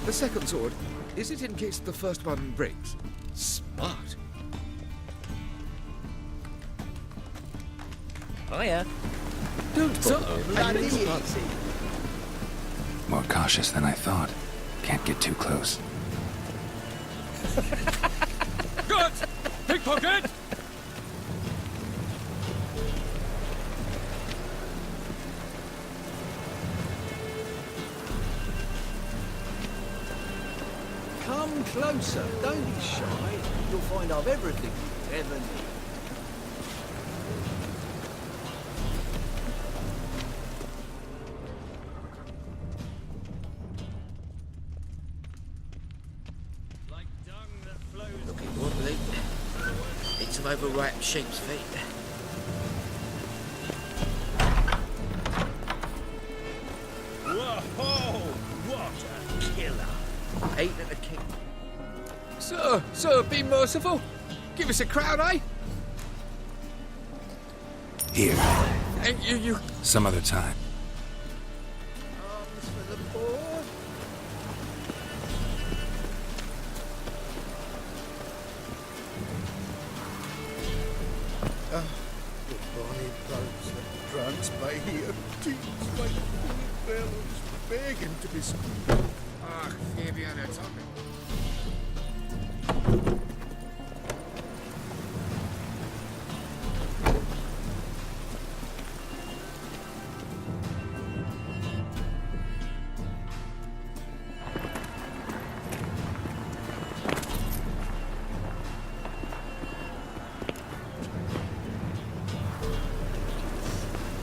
The second sword, is it in case the first one breaks? Smart. Hiya. Don't bother. bloody easy. More cautious than I thought. Can't get too close. Good! Pickpocket! Come closer, don't be shy. You'll find I've everything you ever need. Looking wobbly. Need some overripe sheep's feet. Whoa! What a killer! 8 at the king. Sir, be merciful. Give us a crown, eh? Here. Thank you, Some other time. Arms for the poor. The bonny boats that drunks by here, teams like fellows begging to be schooled. Ah, Fabian, it's up.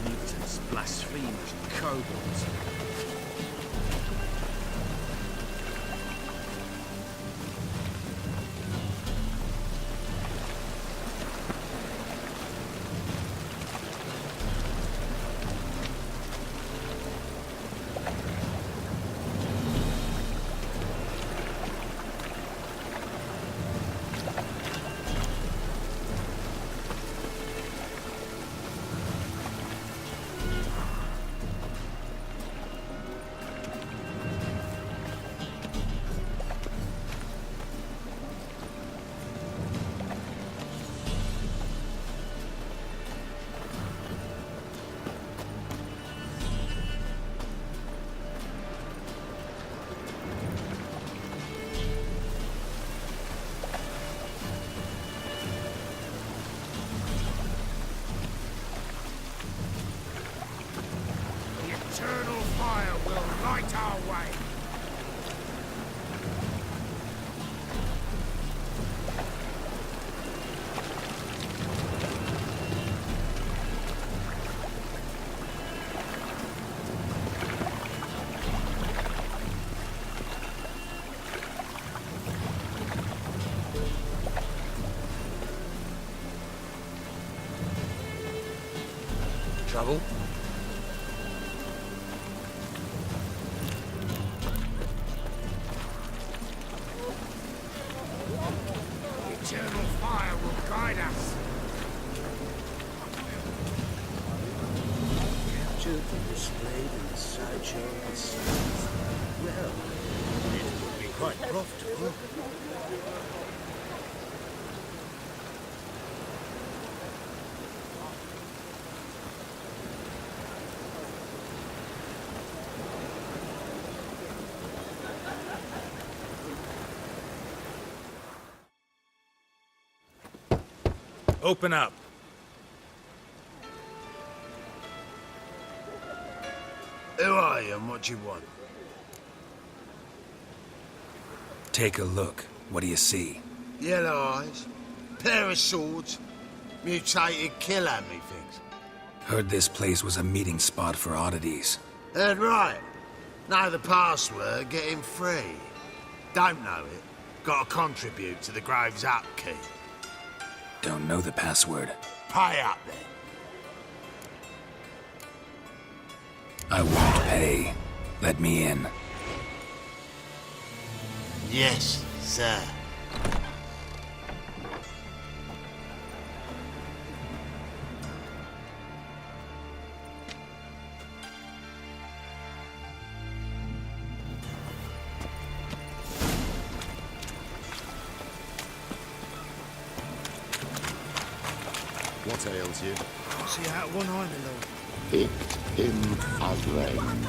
Mutants, blasphemers, kobolds. trouble. The eternal fire will guide us. Captured and displayed in the sideshow of the seas. Well, it would be quite profitable. Open up. Who are you and what do you want? Take a look. What do you see? Yellow eyes, pair of swords, mutated killer, methinks. Heard this place was a meeting spot for oddities. Heard right. Know the password, get him free. Don't know it, gotta contribute to the Grove's upkeep. Don't know the password. Pay up then. I won't pay. Let me in. Yes, sir. What ails you? See out one eye, my lord. Picked him again.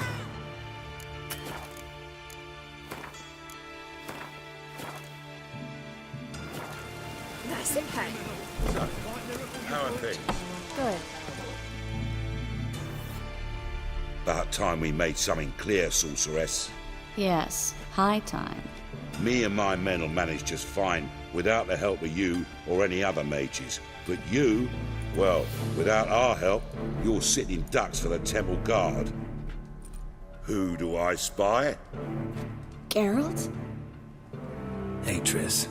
That's okay. So, how are things? Good. About time we made something clear, sorceress. Yes, high time. Me and my men will manage just fine without the help of you or any other mages. But you, well, without our help, you're sitting ducks for the temple guard. Who do I spy? Geralt? Hey, Triss.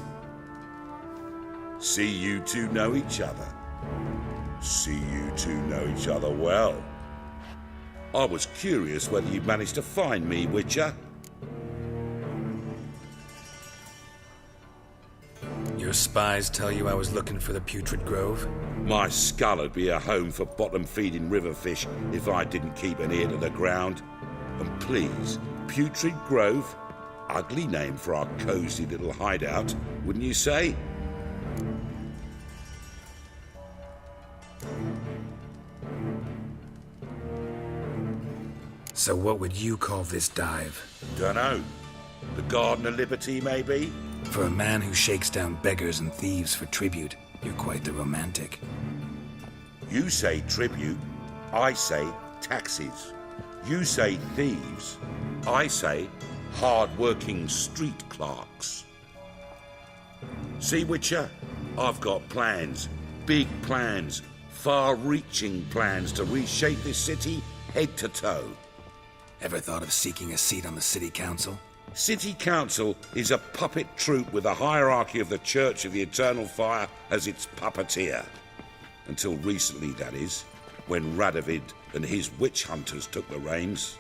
See you two know each other. See you two know each other well. I was curious whether you'd managed to find me, Witcher. Your spies tell you I was looking for the Putrid Grove? My skull'd be a home for bottom-feeding riverfish if I didn't keep an ear to the ground. And please, Putrid Grove? Ugly name for our cosy little hideout, wouldn't you say? So what would you call this dive? Dunno. The Garden of Liberty, maybe? For a man who shakes down beggars and thieves for tribute, you're quite the romantic. You say tribute, I say taxes. You say thieves, I say hard-working street clerks. See, Witcher, I've got plans, big plans, far-reaching plans to reshape this city head to toe. Ever thought of seeking a seat on the city council? City Council is a puppet troupe with the hierarchy of the Church of the Eternal Fire as its puppeteer. Until recently, that is, when Radovid and his witch hunters took the reins.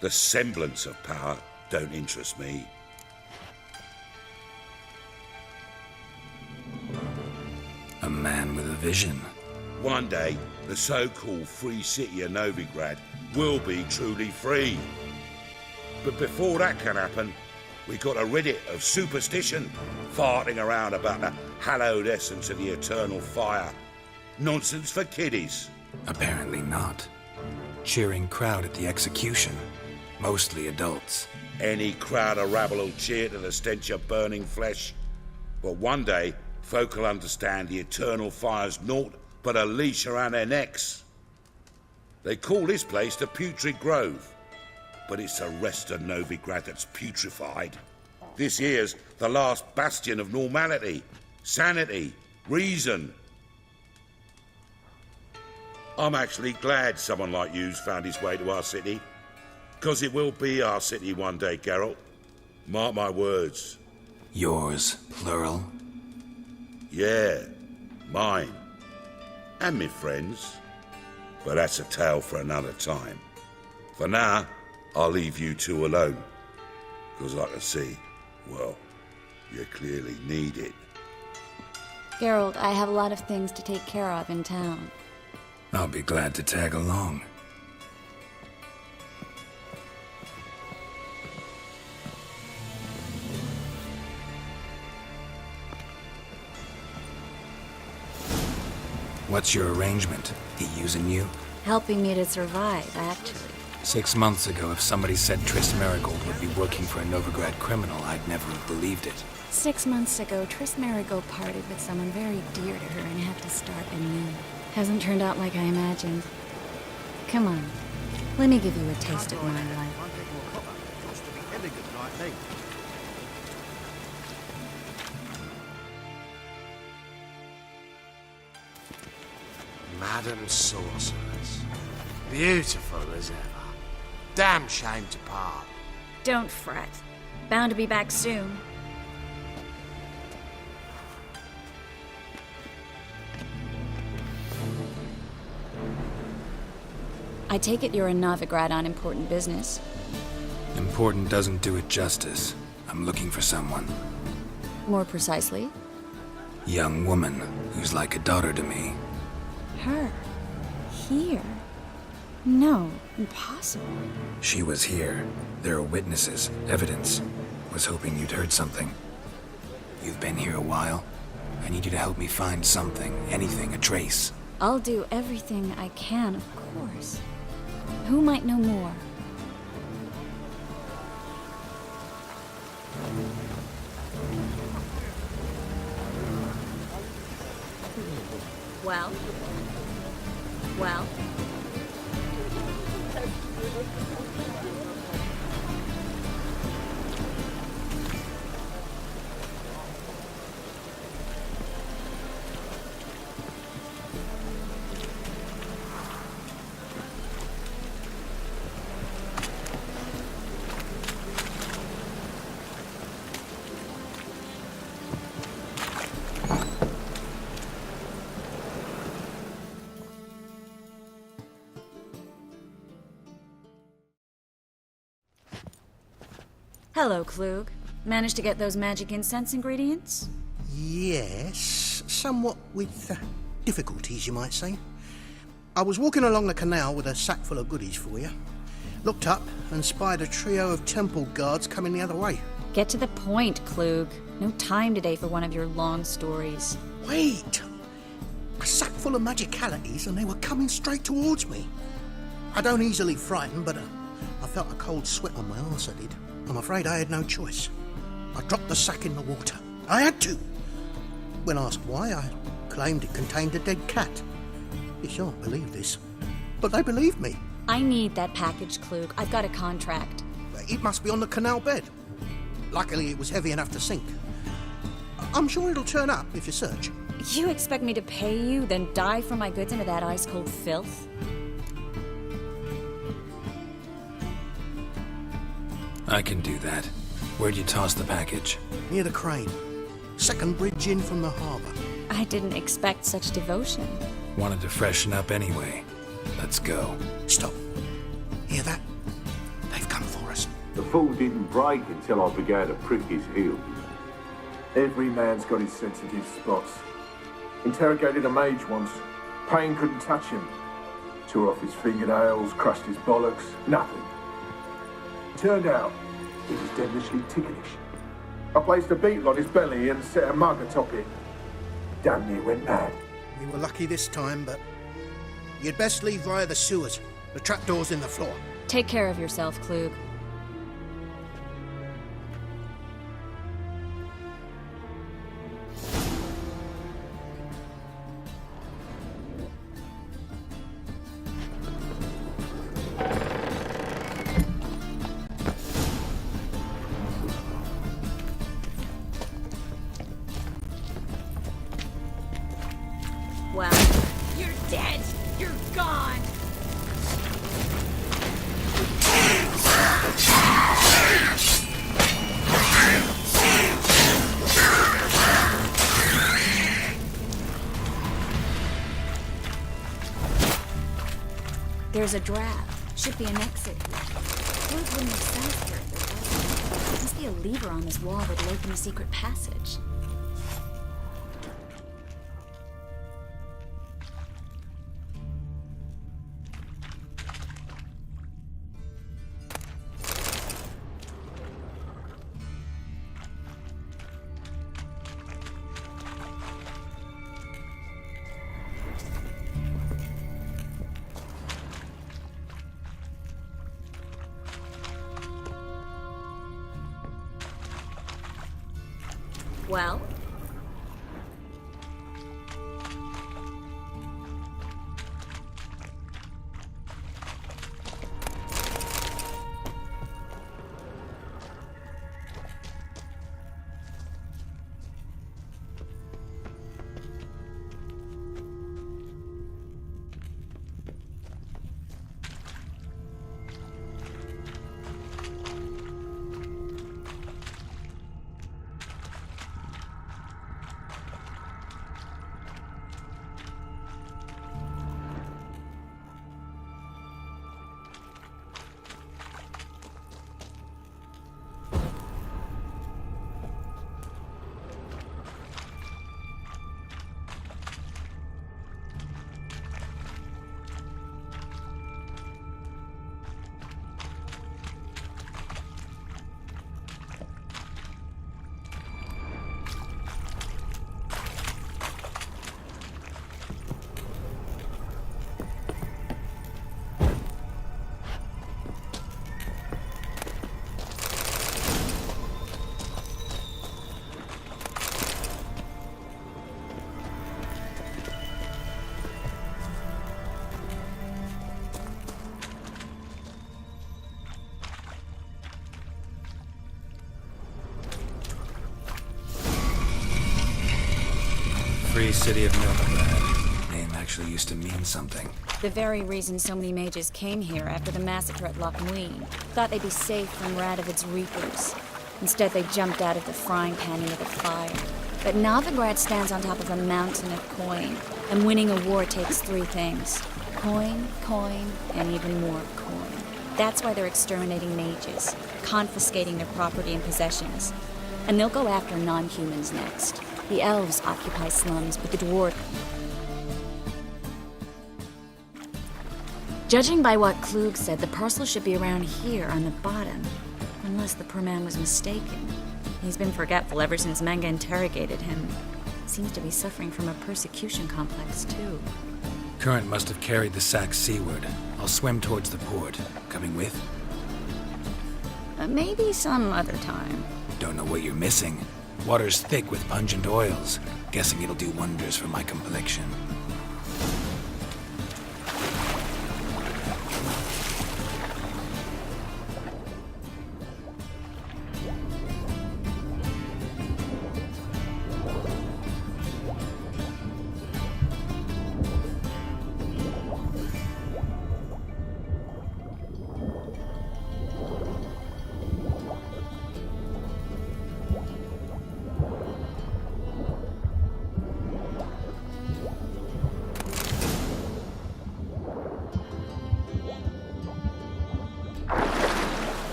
The semblance of power don't interest me. A man with a vision. One day, the so-called free city of Novigrad will be truly free. But before that can happen, we got to rid it of superstition, farting around about the hallowed essence of the eternal fire. Nonsense for kiddies. Apparently not. Cheering crowd at the execution. Mostly adults. Any crowd of rabble will cheer to the stench of burning flesh. But one day, folk will understand the eternal fire's naught but a leash around their necks. They call this place the Putrid Grove. But it's the rest of Novigrad that's putrefied. This here's the last bastion of normality, sanity, reason. I'm actually glad someone like you's found his way to our city. 'Cause it will be our city one day, Geralt. Mark my words. Yours, plural? Yeah, mine. And me friends. But that's a tale for another time. For now, I'll leave you two alone. Because I can see, well, you clearly need it. Geralt, I have a lot of things to take care of in town. I'll be glad to tag along. What's your arrangement? He using you? Helping me to survive, actually. 6 months ago, if somebody said Triss Merigold would be working for a Novigrad criminal, I'd never have believed it. 6 months ago, Triss Merigold parted with someone very dear to her and had to start anew. Hasn't turned out like I imagined. Come on, let me give you a taste of my life. Madam Sorceress. Beautiful as ever. Damn shame to part. Don't fret. Bound to be back soon. I take it you're in Novigrad on important business. Important doesn't do it justice. I'm looking for someone. More precisely? Young woman who's like a daughter to me. Her? Here? No, impossible. She was here. There are witnesses, evidence. Was hoping you'd heard something. You've been here a while. I need you to help me find something, anything, a trace. I'll do everything I can, of course. Who might know more? Well? Well? Hello, Klug. Managed to get those magic incense ingredients? Yes, somewhat with difficulties, you might say. I was walking along the canal with a sack full of goodies for you. Looked up and spied a trio of temple guards coming the other way. Get to the point, Klug. No time today for one of your long stories. Wait! A sack full of magicalities and they were coming straight towards me. I don't easily frighten, but I felt a cold sweat on my arse, I did. I'm afraid I had no choice. I dropped the sack in the water. I had to. When asked why, I claimed it contained a dead cat. You shan't believe this, but they believed me. I need that package, Klug. I've got a contract. It must be on the canal bed. Luckily, it was heavy enough to sink. I'm sure it'll turn up if you search. You expect me to pay you, then dive for my goods into that ice-cold filth? I can do that. Where'd you toss the package? Near the crane. Second bridge in from the harbour. I didn't expect such devotion. Wanted to freshen up anyway. Let's go. Stop. Hear that? They've come for us. The fall didn't break until I began to prick his heels. Every man's got his sensitive spots. Interrogated a mage once. Pain couldn't touch him. Tore off his fingernails, crushed his bollocks, nothing. Turned out, he was devilishly ticklish. I placed a beetle on his belly and set a mug atop it. Damn near went mad. We were lucky this time, but you'd best leave via the sewers. The trapdoor's in the floor. Take care of yourself, Klug. Well, You're dead! You're gone! There's a draft. Should be an exit here. Wood wouldn't make sense here if there wasn't. There must be a lever on this wall that'll open a secret passage. Well? Free City of Novigrad. Name actually used to mean something. The very reason so many mages came here after the massacre at Loch Muin. Thought they'd be safe from Radovid's reapers. Instead, they jumped out of the frying pan into the fire. But Novigrad stands on top of a mountain of coin, and winning a war takes three things. Coin, coin, and even more coin. That's why they're exterminating mages, confiscating their property and possessions. And they'll go after non-humans next. The elves occupy slums, but the dwarves... Judging by what Klug said, the parcel should be around here on the bottom. Unless the poor man was mistaken. He's been forgetful ever since Manga interrogated him. Seems to be suffering from a persecution complex, too. Current must have carried the sack seaward. I'll swim towards the port. Coming with? Maybe some other time. Don't know what you're missing. Water's thick with pungent oils. Guessing it'll do wonders for my complexion.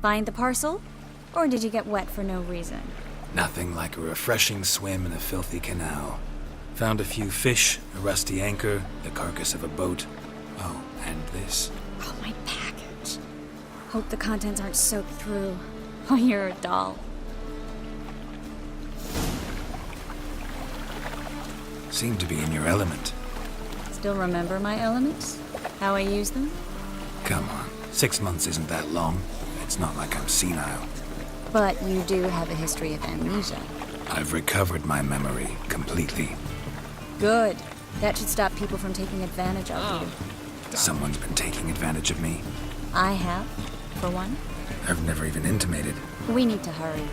Find the parcel? Or did you get wet for no reason? Nothing like a refreshing swim in a filthy canal. Found a few fish, a rusty anchor, the carcass of a boat. Oh, and this. Oh, my package. Hope the contents aren't soaked through. Oh, you're a doll. Seem to be in your element. Still remember my elements? How I use them? Come on, 6 months isn't that long. It's not like I'm senile. But you do have a history of amnesia. I've recovered my memory completely. Good. That should stop people from taking advantage of you. Someone's been taking advantage of me. I have, for one. I've never even intimated. We need to hurry.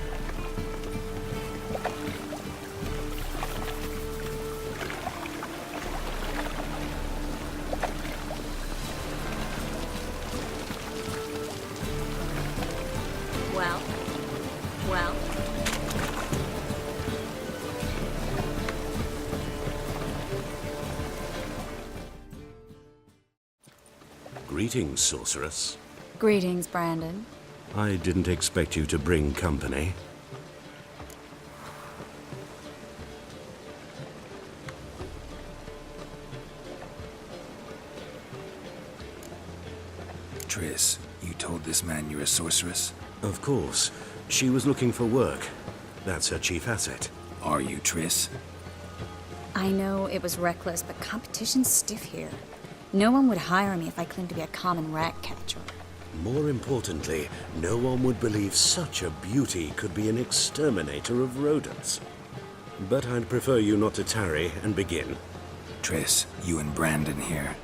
Greetings, sorceress. Greetings, Brandon. I didn't expect you to bring company. Triss, you told this man you're a sorceress? Of course. She was looking for work. That's her chief asset. Are you, Triss? I know it was reckless, but competition's stiff here. No one would hire me if I claimed to be a common rat catcher. More importantly, no one would believe such a beauty could be an exterminator of rodents. But I'd prefer you not to tarry and begin. Triss, you and Brandon here.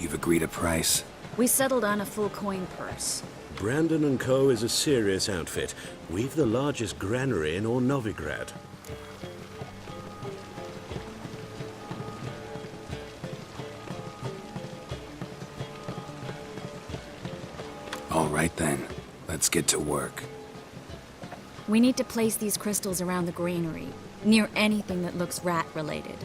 You've agreed a price? We settled on a full coin purse. Brandon & Co. is a serious outfit. We've the largest granary in all Novigrad. All right then, let's get to work. We need to place these crystals around the granary, near anything that looks rat-related.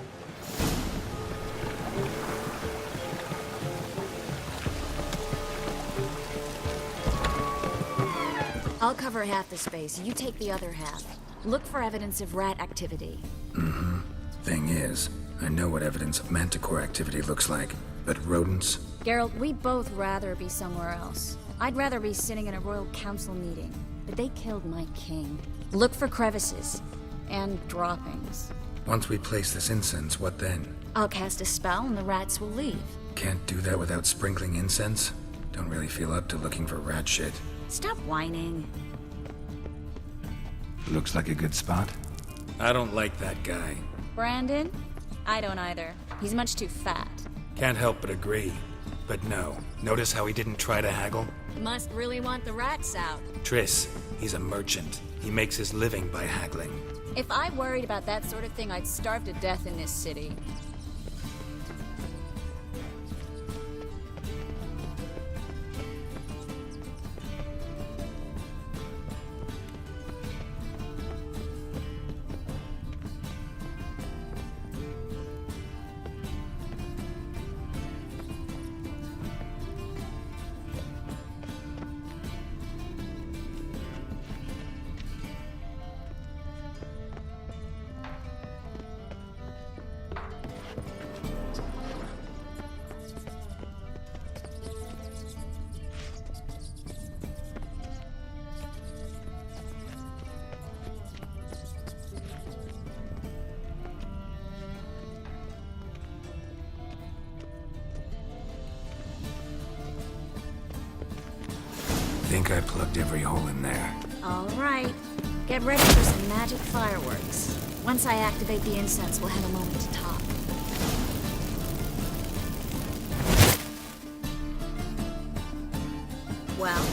I'll cover half the space, you take the other half. Look for evidence of rat activity. Mm-hmm. Thing is, I know what evidence of manticore activity looks like, but rodents? Geralt, we'd both rather be somewhere else. I'd rather be sitting in a royal council meeting, but they killed my king. Look for crevices and droppings. Once we place this incense, what then? I'll cast a spell and the rats will leave. Can't do that without sprinkling incense? Don't really feel up to looking for rat shit. Stop whining. Looks like a good spot. I don't like that guy. Brandon? I don't either. He's much too fat. Can't help but agree. But no. Notice how he didn't try to haggle? Must really want the rats out. Triss, he's a merchant. He makes his living by haggling. If I worried about that sort of thing, I'd starve to death in this city. Think I plugged every hole in there. All right. Get ready for some magic fireworks. Once I activate the incense, we'll have a moment to talk. Well.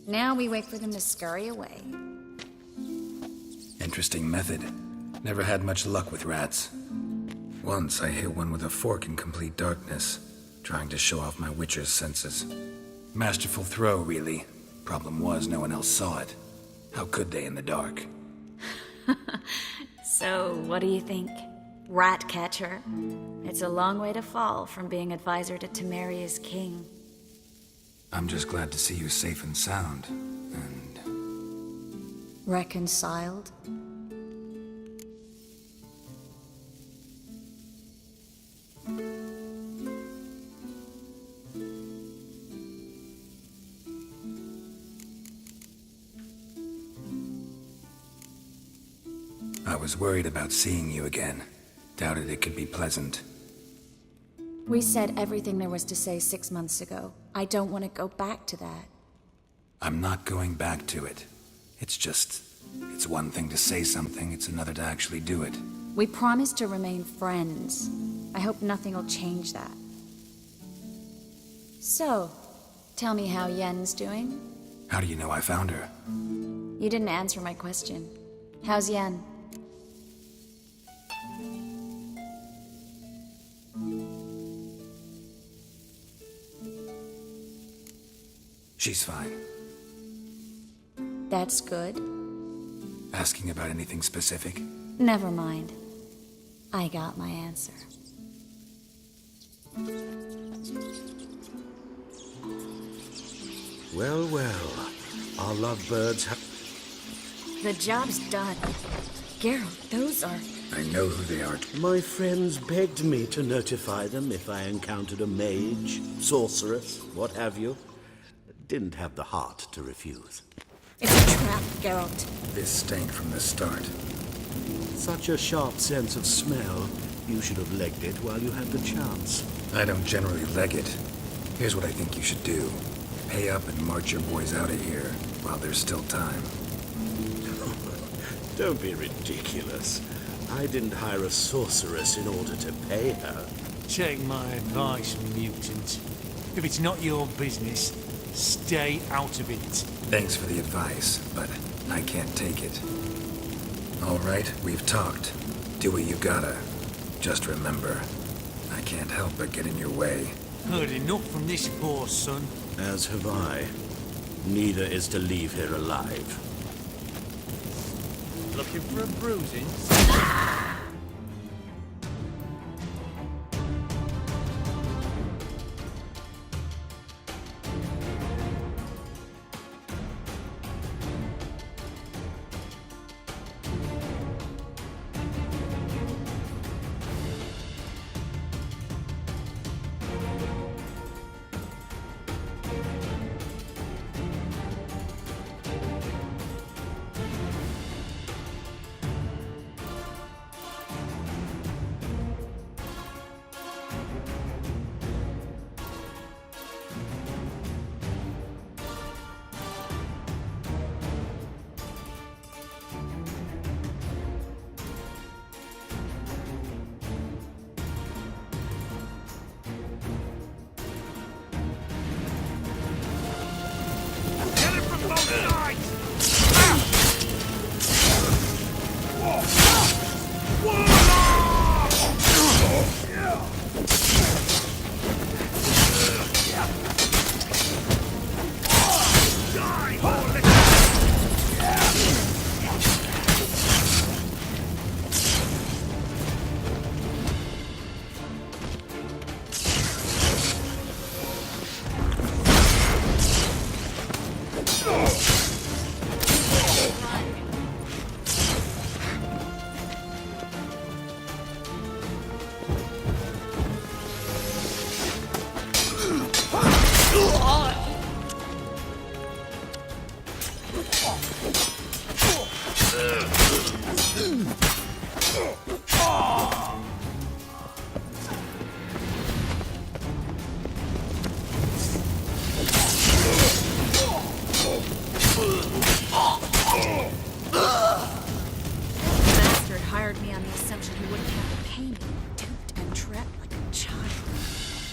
Now we wait for them to scurry away. Interesting method. Never had much luck with rats. Once I hit one with a fork in complete darkness, trying to show off my witcher's senses. Masterful throw, really. Problem was, no one else saw it. How could they in the dark? So, what do you think? Rat catcher? It's a long way to fall from being advisor to Temeria's king. I'm just glad to see you safe and sound, and... Reconciled? I was worried about seeing you again. Doubted it could be pleasant. We said everything there was to say 6 months ago. I don't want to go back to that. I'm not going back to it. It's one thing to say something, it's another to actually do it. We promised to remain friends. I hope nothing will change that. So, tell me how Yen's doing? How do you know I found her? You didn't answer my question. How's Yen? She's fine. That's good. Asking about anything specific? Never mind. I got my answer. Well, well. Our lovebirds have... The job's done. Geralt, those are... I know who they are. My friends begged me to notify them if I encountered a mage, sorceress, what have you. Didn't have the heart to refuse. It's a trap, Geralt. This stank from the start. Such a sharp sense of smell. You should have legged it while you had the chance. I don't generally leg it. Here's what I think you should do. Pay up and march your boys out of here while there's still time. Don't be ridiculous. I didn't hire a sorceress in order to pay her. Take my advice, mutant. If it's not your business, stay out of it. Thanks for the advice, but I can't take it. All right, we've talked. Do what you gotta. Just remember, I can't help but get in your way. Heard enough from this poor son. As have I. Neither is to leave here alive. Looking for a bruising?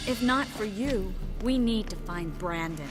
If not for you, we need to find Brandon.